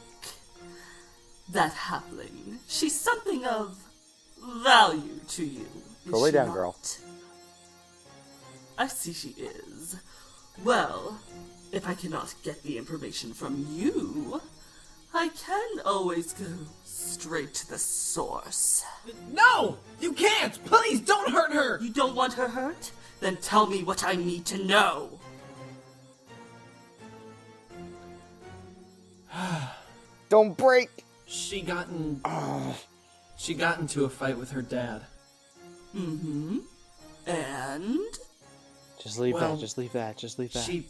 Speaker 5: That halfling, she's something of value to you.
Speaker 1: Go lay down, girl.
Speaker 5: I see she is. Well, if I cannot get the information from you, I can always go straight to the source.
Speaker 6: No! You can't! Please don't hurt her!
Speaker 5: You don't want her hurt? Then tell me what I need to know.
Speaker 1: Don't break.
Speaker 6: She got into a fight with her dad.
Speaker 5: Mm-hmm. And?
Speaker 1: Just leave
Speaker 6: Well,
Speaker 1: that. Just leave that. Just leave that.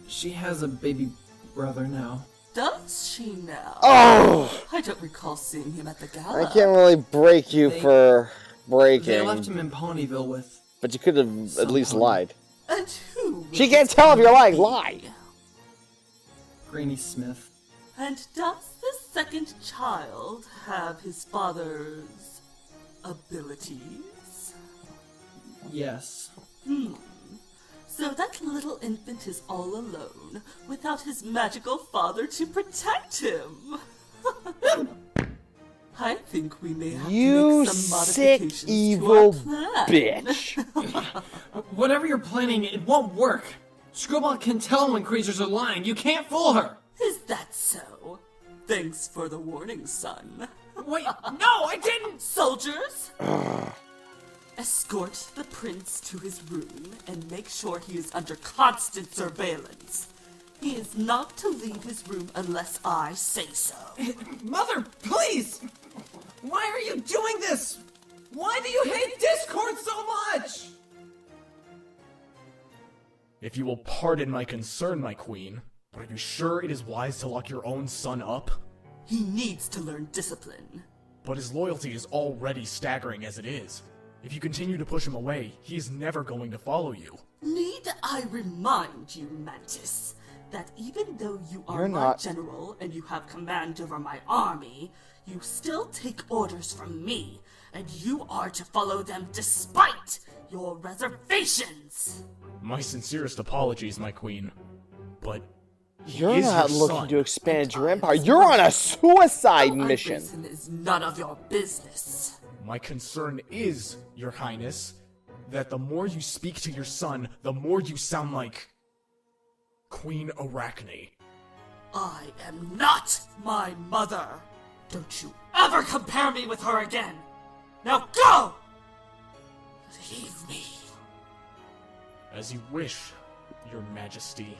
Speaker 6: She has a baby brother now.
Speaker 5: Does she now?
Speaker 1: Oh!
Speaker 5: I don't recall seeing him at the gala.
Speaker 1: I can't really break you for breaking.
Speaker 6: They left him in Ponyville with...
Speaker 1: But you could have at least
Speaker 6: Someone.
Speaker 1: lied.
Speaker 5: And who?
Speaker 1: She can't tell if you're lying. Lie.
Speaker 6: Granny Smith.
Speaker 5: And does the second child have his father's abilities?
Speaker 6: Yes.
Speaker 5: So that little infant is all alone, without his magical father to protect him. I think we may have to
Speaker 1: You
Speaker 5: make some
Speaker 1: sick,
Speaker 5: modifications
Speaker 1: evil
Speaker 5: to our plan.
Speaker 1: bitch.
Speaker 6: Whatever you're planning, it won't work. Screwball can tell when creatures are lying. You can't fool her.
Speaker 5: Is that so? Thanks for the warning, son.
Speaker 6: Wait, no, I didn't!
Speaker 5: Soldiers! Escort the prince to his room and make sure he is under constant surveillance. He is not to leave his room unless I say so.
Speaker 6: Mother, please! Why are you doing this? Why do you hate Discord so much?
Speaker 11: If you will pardon my concern, my queen, but are you sure it is wise to lock your own son up?
Speaker 5: He needs to learn discipline.
Speaker 11: But his loyalty is already staggering as it is. If you continue to push him away, he's never going to follow you.
Speaker 5: Need I remind you, Mantis, that even though you are
Speaker 1: You're
Speaker 5: my
Speaker 1: not.
Speaker 5: general and you have command over my army, you still take orders from me, and you are to follow them despite your reservations.
Speaker 11: My sincerest apologies, my queen. But
Speaker 1: You're
Speaker 11: is
Speaker 1: not
Speaker 11: your
Speaker 1: looking
Speaker 11: son.
Speaker 1: to expand your empire. You're on a suicide
Speaker 5: How I
Speaker 1: mission.
Speaker 5: reason is none of your business.
Speaker 11: My concern is, Your Highness, that the more you speak to your son, the more you sound like Queen Arachne.
Speaker 5: I am not my mother. Don't you ever compare me with her again. Now go! Leave me.
Speaker 11: As you wish, Your Majesty.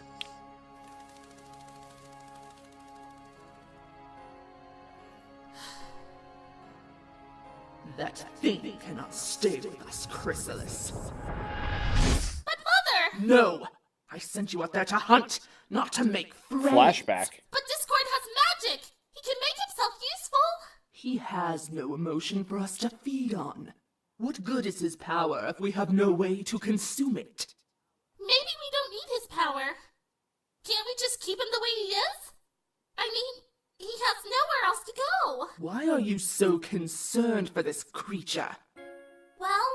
Speaker 5: That thing cannot stay with us, Chrysalis.
Speaker 12: But Mother!
Speaker 5: No! I sent you out there to hunt, not to make friends.
Speaker 1: Flashback.
Speaker 12: But Discord has magic! He can make himself useful!
Speaker 5: He has no emotion for us to feed on. What good is his power if we have no way to consume it?
Speaker 12: Maybe we don't need his power. Can't we just keep him the way he is? I mean, he has nowhere else to go.
Speaker 5: Why are you so concerned for this creature?
Speaker 12: Well,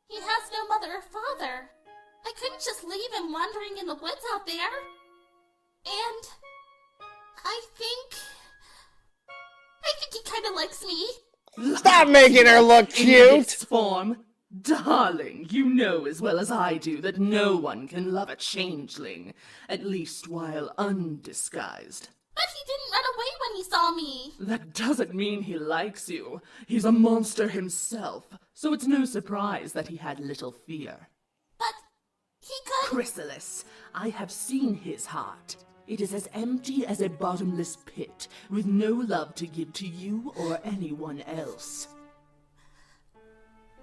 Speaker 12: he has no mother or father. I couldn't just leave him wandering in the woods out there. And I think he kind of likes me.
Speaker 1: Stop making her look
Speaker 5: In
Speaker 1: cute!
Speaker 5: this form? Darling, you know as well as I do that no one can love a changeling, at least while undisguised.
Speaker 12: But he didn't run away when he saw me.
Speaker 5: That doesn't mean he likes you. He's a monster himself, so it's no surprise that he had little fear.
Speaker 12: But he could...
Speaker 5: Chrysalis, I have seen his heart. It is as empty as a bottomless pit, with no love to give to you or anyone else.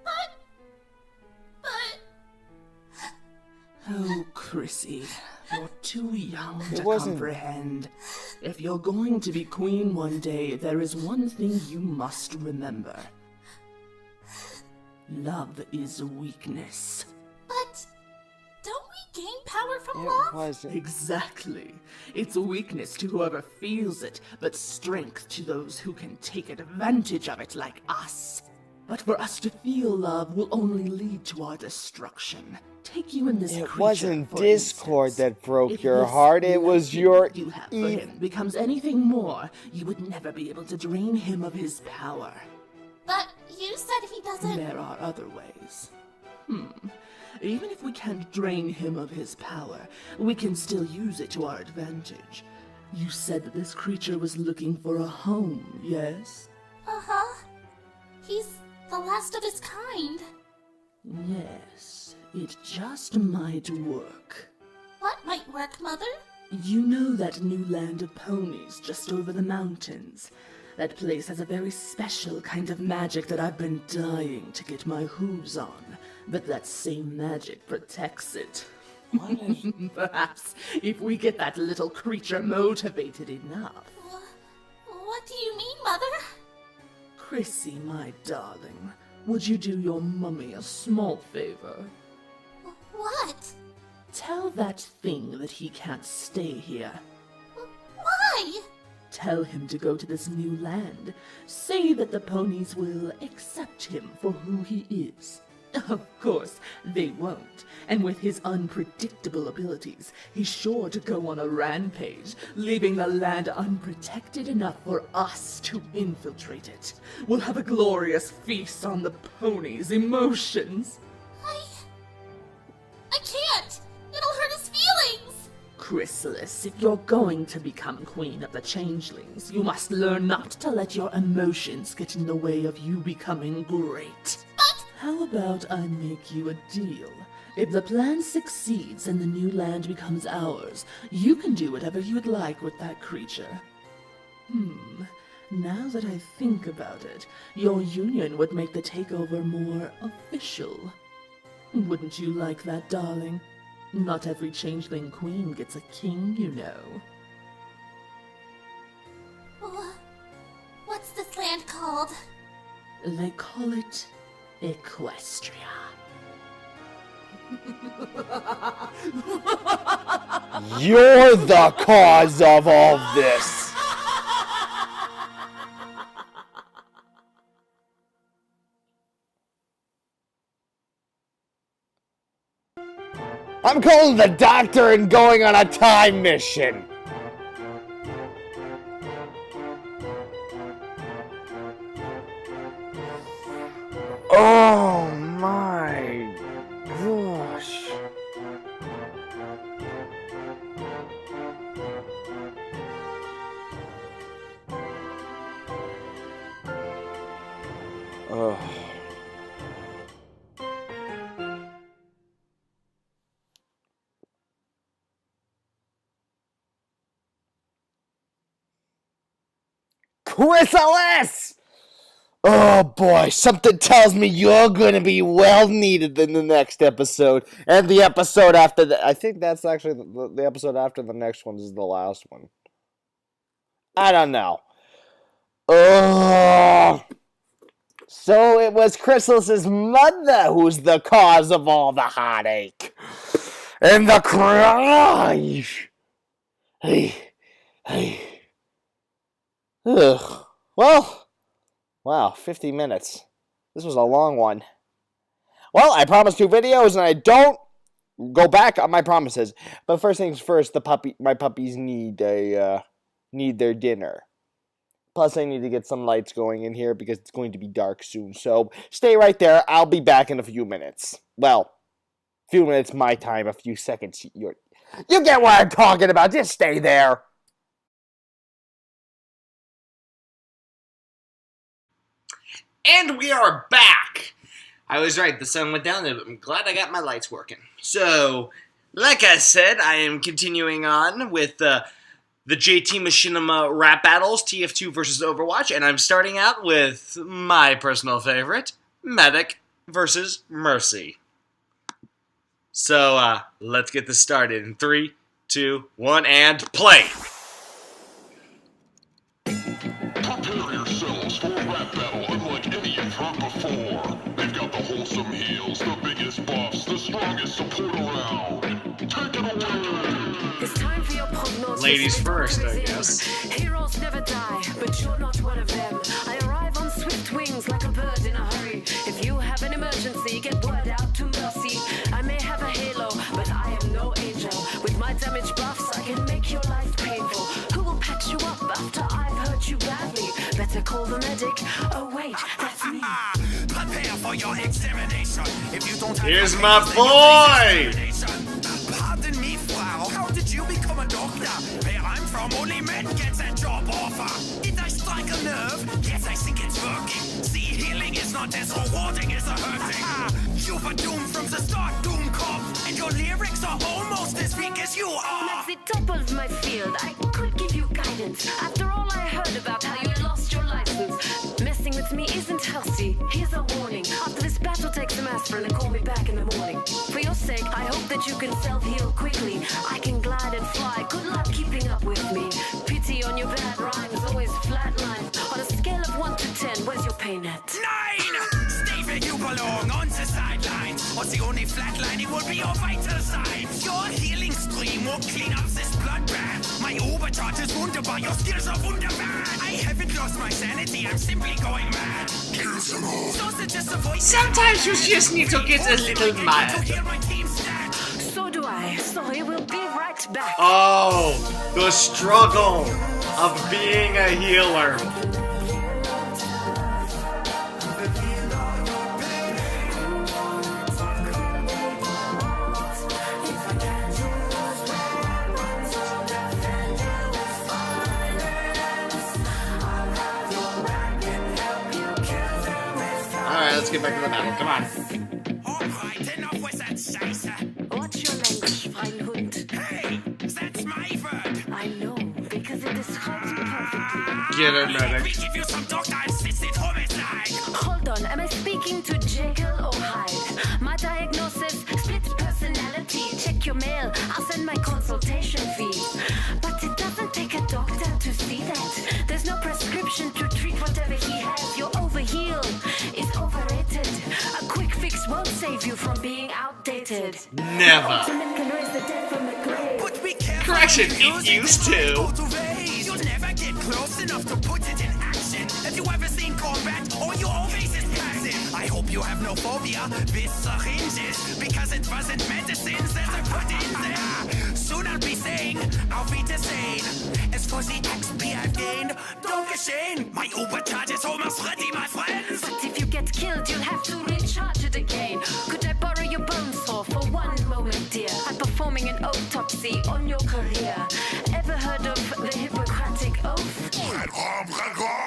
Speaker 12: But...
Speaker 5: Oh, Chrissy, you're too young to
Speaker 1: wasn't-
Speaker 5: comprehend. If you're going to be queen one day, there is one thing you must remember. Love is weakness.
Speaker 12: But... don't we gain power from
Speaker 1: It
Speaker 12: love?
Speaker 1: wasn't.
Speaker 5: Exactly. It's weakness to whoever feels it, but strength to those who can take advantage of it like us. But for us to feel love will only lead to our destruction. Take you in this
Speaker 1: It
Speaker 5: creature,
Speaker 1: wasn't
Speaker 5: for
Speaker 1: Discord
Speaker 5: instance.
Speaker 1: that broke
Speaker 5: If
Speaker 1: your
Speaker 5: this
Speaker 1: heart, it was
Speaker 5: liking
Speaker 1: your
Speaker 5: you have for
Speaker 1: eve-
Speaker 5: him becomes anything more, you would never be able to drain him of his power.
Speaker 12: But you said he doesn't...
Speaker 5: There are other ways. Even if we can't drain him of his power, we can still use it to our advantage. You said that this creature was looking for a home, yes?
Speaker 12: Uh-huh. He's the last of his kind.
Speaker 5: Yes, it just might work.
Speaker 12: What might work, Mother?
Speaker 5: You know that new land of ponies just over the mountains? That place has a very special kind of magic that I've been dying to get my hooves on. But that same magic protects it. Perhaps if we get that little creature motivated enough.
Speaker 12: What do you mean, Mother?
Speaker 5: Chrissy, my darling, would you do your mummy a small favor?
Speaker 12: What?
Speaker 5: Tell that thing that he can't stay here.
Speaker 12: Why?
Speaker 5: Tell him to go to this new land. Say that the ponies will accept him for who he is. Of course, they won't. And with his unpredictable abilities, he's sure to go on a rampage, leaving the land unprotected enough for us to infiltrate it. We'll have a glorious feast on the ponies' emotions.
Speaker 12: I can't! It'll hurt his feelings!
Speaker 5: Chrysalis, if you're going to become queen of the changelings, you must learn not to let your emotions get in the way of you becoming great. How about I make you a deal? If the plan succeeds and the new land becomes ours, you can do whatever you'd like with that creature. Now that I think about it, your union would make the takeover more official. Wouldn't you like that, darling? Not every changeling queen gets a king, you know.
Speaker 12: What's this land called?
Speaker 5: They call it Equestria.
Speaker 1: You're the cause of all this. I'm calling the doctor and going on a time mission. Oh my gosh. Ugh. Chrysalis! Oh boy, something tells me you're gonna be well needed in the next episode. And the episode after that. I think that's actually the episode after the next one is the last one. I don't know. Ugh. So it was Chrysalis' mother who's the cause of all the heartache. And the cry. Hey. Ugh. Well, wow, 50 minutes. This was a long one. Well, I promised 2 videos, and I don't go back on my promises. But first things first, my puppies need their dinner. Plus, I need to get some lights going in here because it's going to be dark soon. So stay right there. I'll be back in a few minutes. Well, a few minutes my time, a few seconds. You get what I'm talking about. Just stay there.
Speaker 13: And we are back! I was right, the sun went down there, but I'm glad I got my lights working. So, like I said, I am continuing on with the JT Machinima rap battles, TF2 versus Overwatch, and I'm starting out with my personal favorite, Medic versus Mercy. So, let's get this started in 3, 2, 1, and play!
Speaker 14: Prepare yourselves for a rap battle unlike any you've heard before. They've got the wholesome heels, the biggest buffs, the strongest support around. Take it away!
Speaker 15: It's time for your prognosis.
Speaker 13: Ladies first, I guess.
Speaker 15: Heroes never die, but you're not one of them. I arrive on swift wings like a bird in a hurry. If you have an emergency, get word out to Mercy. I may have a halo, but I am no angel. With my damage buffs, I can make your life painful. Who will patch you up after I've hurt you badly? Better call the medic. Oh wait, that's me.
Speaker 16: Prepare for your examination. If you don't have
Speaker 13: Here's my boy!
Speaker 16: Pardon me, Frau. How did you become a doctor? Where I'm from, only men get that job offer. Did I strike a nerve? Yes, I think it's working. See, healing is not as rewarding as a hurting. You were doomed from the start, Doom Cop. And your lyrics are almost as weak as you are.
Speaker 15: At the top of my field, I could give you guidance. After all I heard about how you lost your license. Messing with me isn't healthy. Here's a warning. After this battle, take some aspirin and call me back in the morning. For your sake, I hope that you can self-heal quickly. I can glide and fly. Good luck keeping up with me. Pity on your bad rhymes, always flatline. On a scale of 1 to 10, where's your pain at?
Speaker 16: 9! Stay where you belong, on the sidelines. Or the only flatlining will be your vital signs. Your healing stream will clean up this bloodbath. My overcharge is wunderbar, your skills are wunderbar. I haven't lost my sanity, I'm simply going mad.
Speaker 13: Sometimes you just need to get a little mad.
Speaker 15: So do I. Sorry, we'll be right back.
Speaker 13: Oh, the struggle of being a healer. Alright, let's get back to the battle. Come on.
Speaker 16: Alright, enough with that Scheiße.
Speaker 15: Watch your language, Feinhund.
Speaker 16: Hey, that's my word.
Speaker 15: I know, because it describes me perfectly.
Speaker 13: Get it, medic.
Speaker 16: We give you some doctor-assisted homicide.
Speaker 15: Hold on, am I speaking to Jekyll or Hyde? My diagnosis, split personality. Check your mail, I'll send my consultation fee. But it doesn't take a doctor to see that. There's no prescription to treat whatever he has. You're overhealed, is overrated. save you from being outdated.
Speaker 13: Never.
Speaker 16: But be careful.
Speaker 13: Correction, it used to.
Speaker 16: You'll never get close enough to put it in action. Have you ever seen combat or you always is passive? I hope you have no phobia with syringes, because it wasn't medicines that I put in there. Soon I'll be saying, auf Wiedersehen. As for the XP I've gained, don't geschehen. My overcharge is almost ready, my friends.
Speaker 15: But if you get killed, you'll have to recharge it again. Could I borrow your bones for one moment, dear? I'm performing an autopsy on your career. Ever heard of the Hippocratic Oath?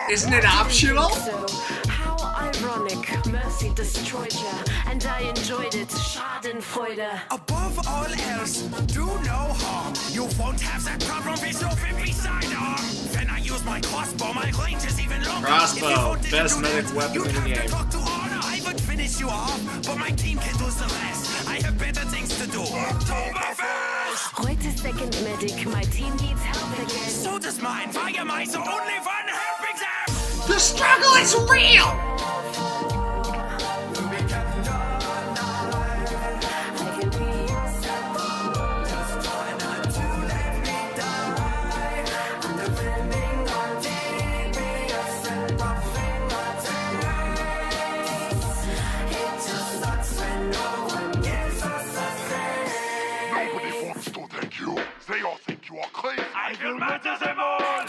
Speaker 13: Isn't it optional?
Speaker 15: So, how ironic. Mercy destroyed ya, and I enjoyed it. Schadenfreude.
Speaker 16: Above all else, do no harm. You won't have that problem with your wimpy sidearm. When I use my crossbow, my range is even longer.
Speaker 13: Crossbow, best medic weapon in the game.
Speaker 16: Talk to honor, I would finish you off, but my team can do the rest. I have better things to do. Oktoberfest!
Speaker 15: Wait a second, medic. My team needs help again.
Speaker 16: So does mine. Why am I the only one helping them?
Speaker 13: The struggle is real!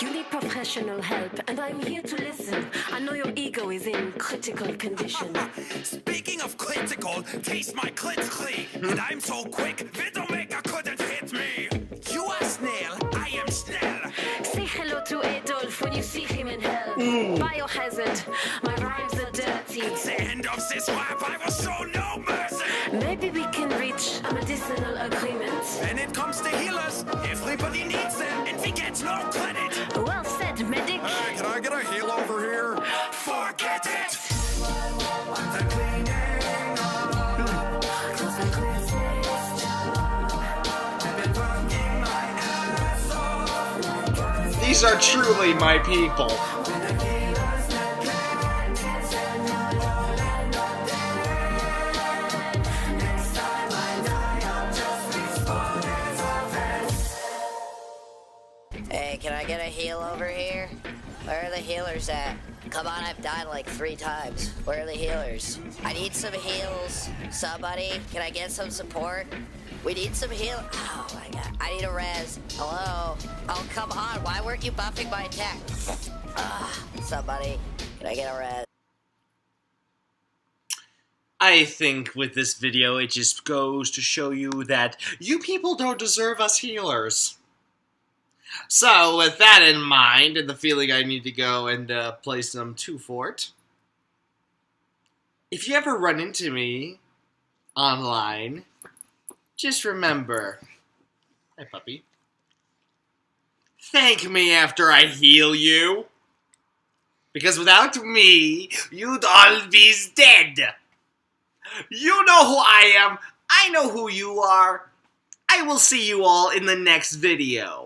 Speaker 15: You need professional help, and I'm here to listen. I know your ego is in critical condition.
Speaker 16: Speaking of critical, taste my clit clean. And I'm so quick, Widowmaker couldn't hit me. You are snail, I am snell.
Speaker 15: Say hello to Adolf when you see him in hell. Biohazard, my rhymes are dirty.
Speaker 16: At the end of this rap, I will show no mercy.
Speaker 15: Maybe we can reach a medicinal agreement.
Speaker 16: When it comes to healers, everybody needs them, and we get no credit.
Speaker 15: Well said, medic.
Speaker 16: Can I get a heal over here? Forget it!
Speaker 13: These are truly my people.
Speaker 17: Hey, can I get a heal over here? Where are the healers at? Come on, I've died like 3 times. Where are the healers? I need some heals. Somebody, can I get some support? We need some heal. Oh my god, I need a res. Hello? Oh, come on, why weren't you buffing my attack? Somebody, can I get a res?
Speaker 13: I think with this video, it just goes to show you that you people don't deserve us healers. So, with that in mind, and the feeling I need to go and play some 2 Fort, if you ever run into me online, just remember, hi puppy, thank me after I heal you, because without me, you'd all be dead. You know who I am, I know who you are, I will see you all in the next video.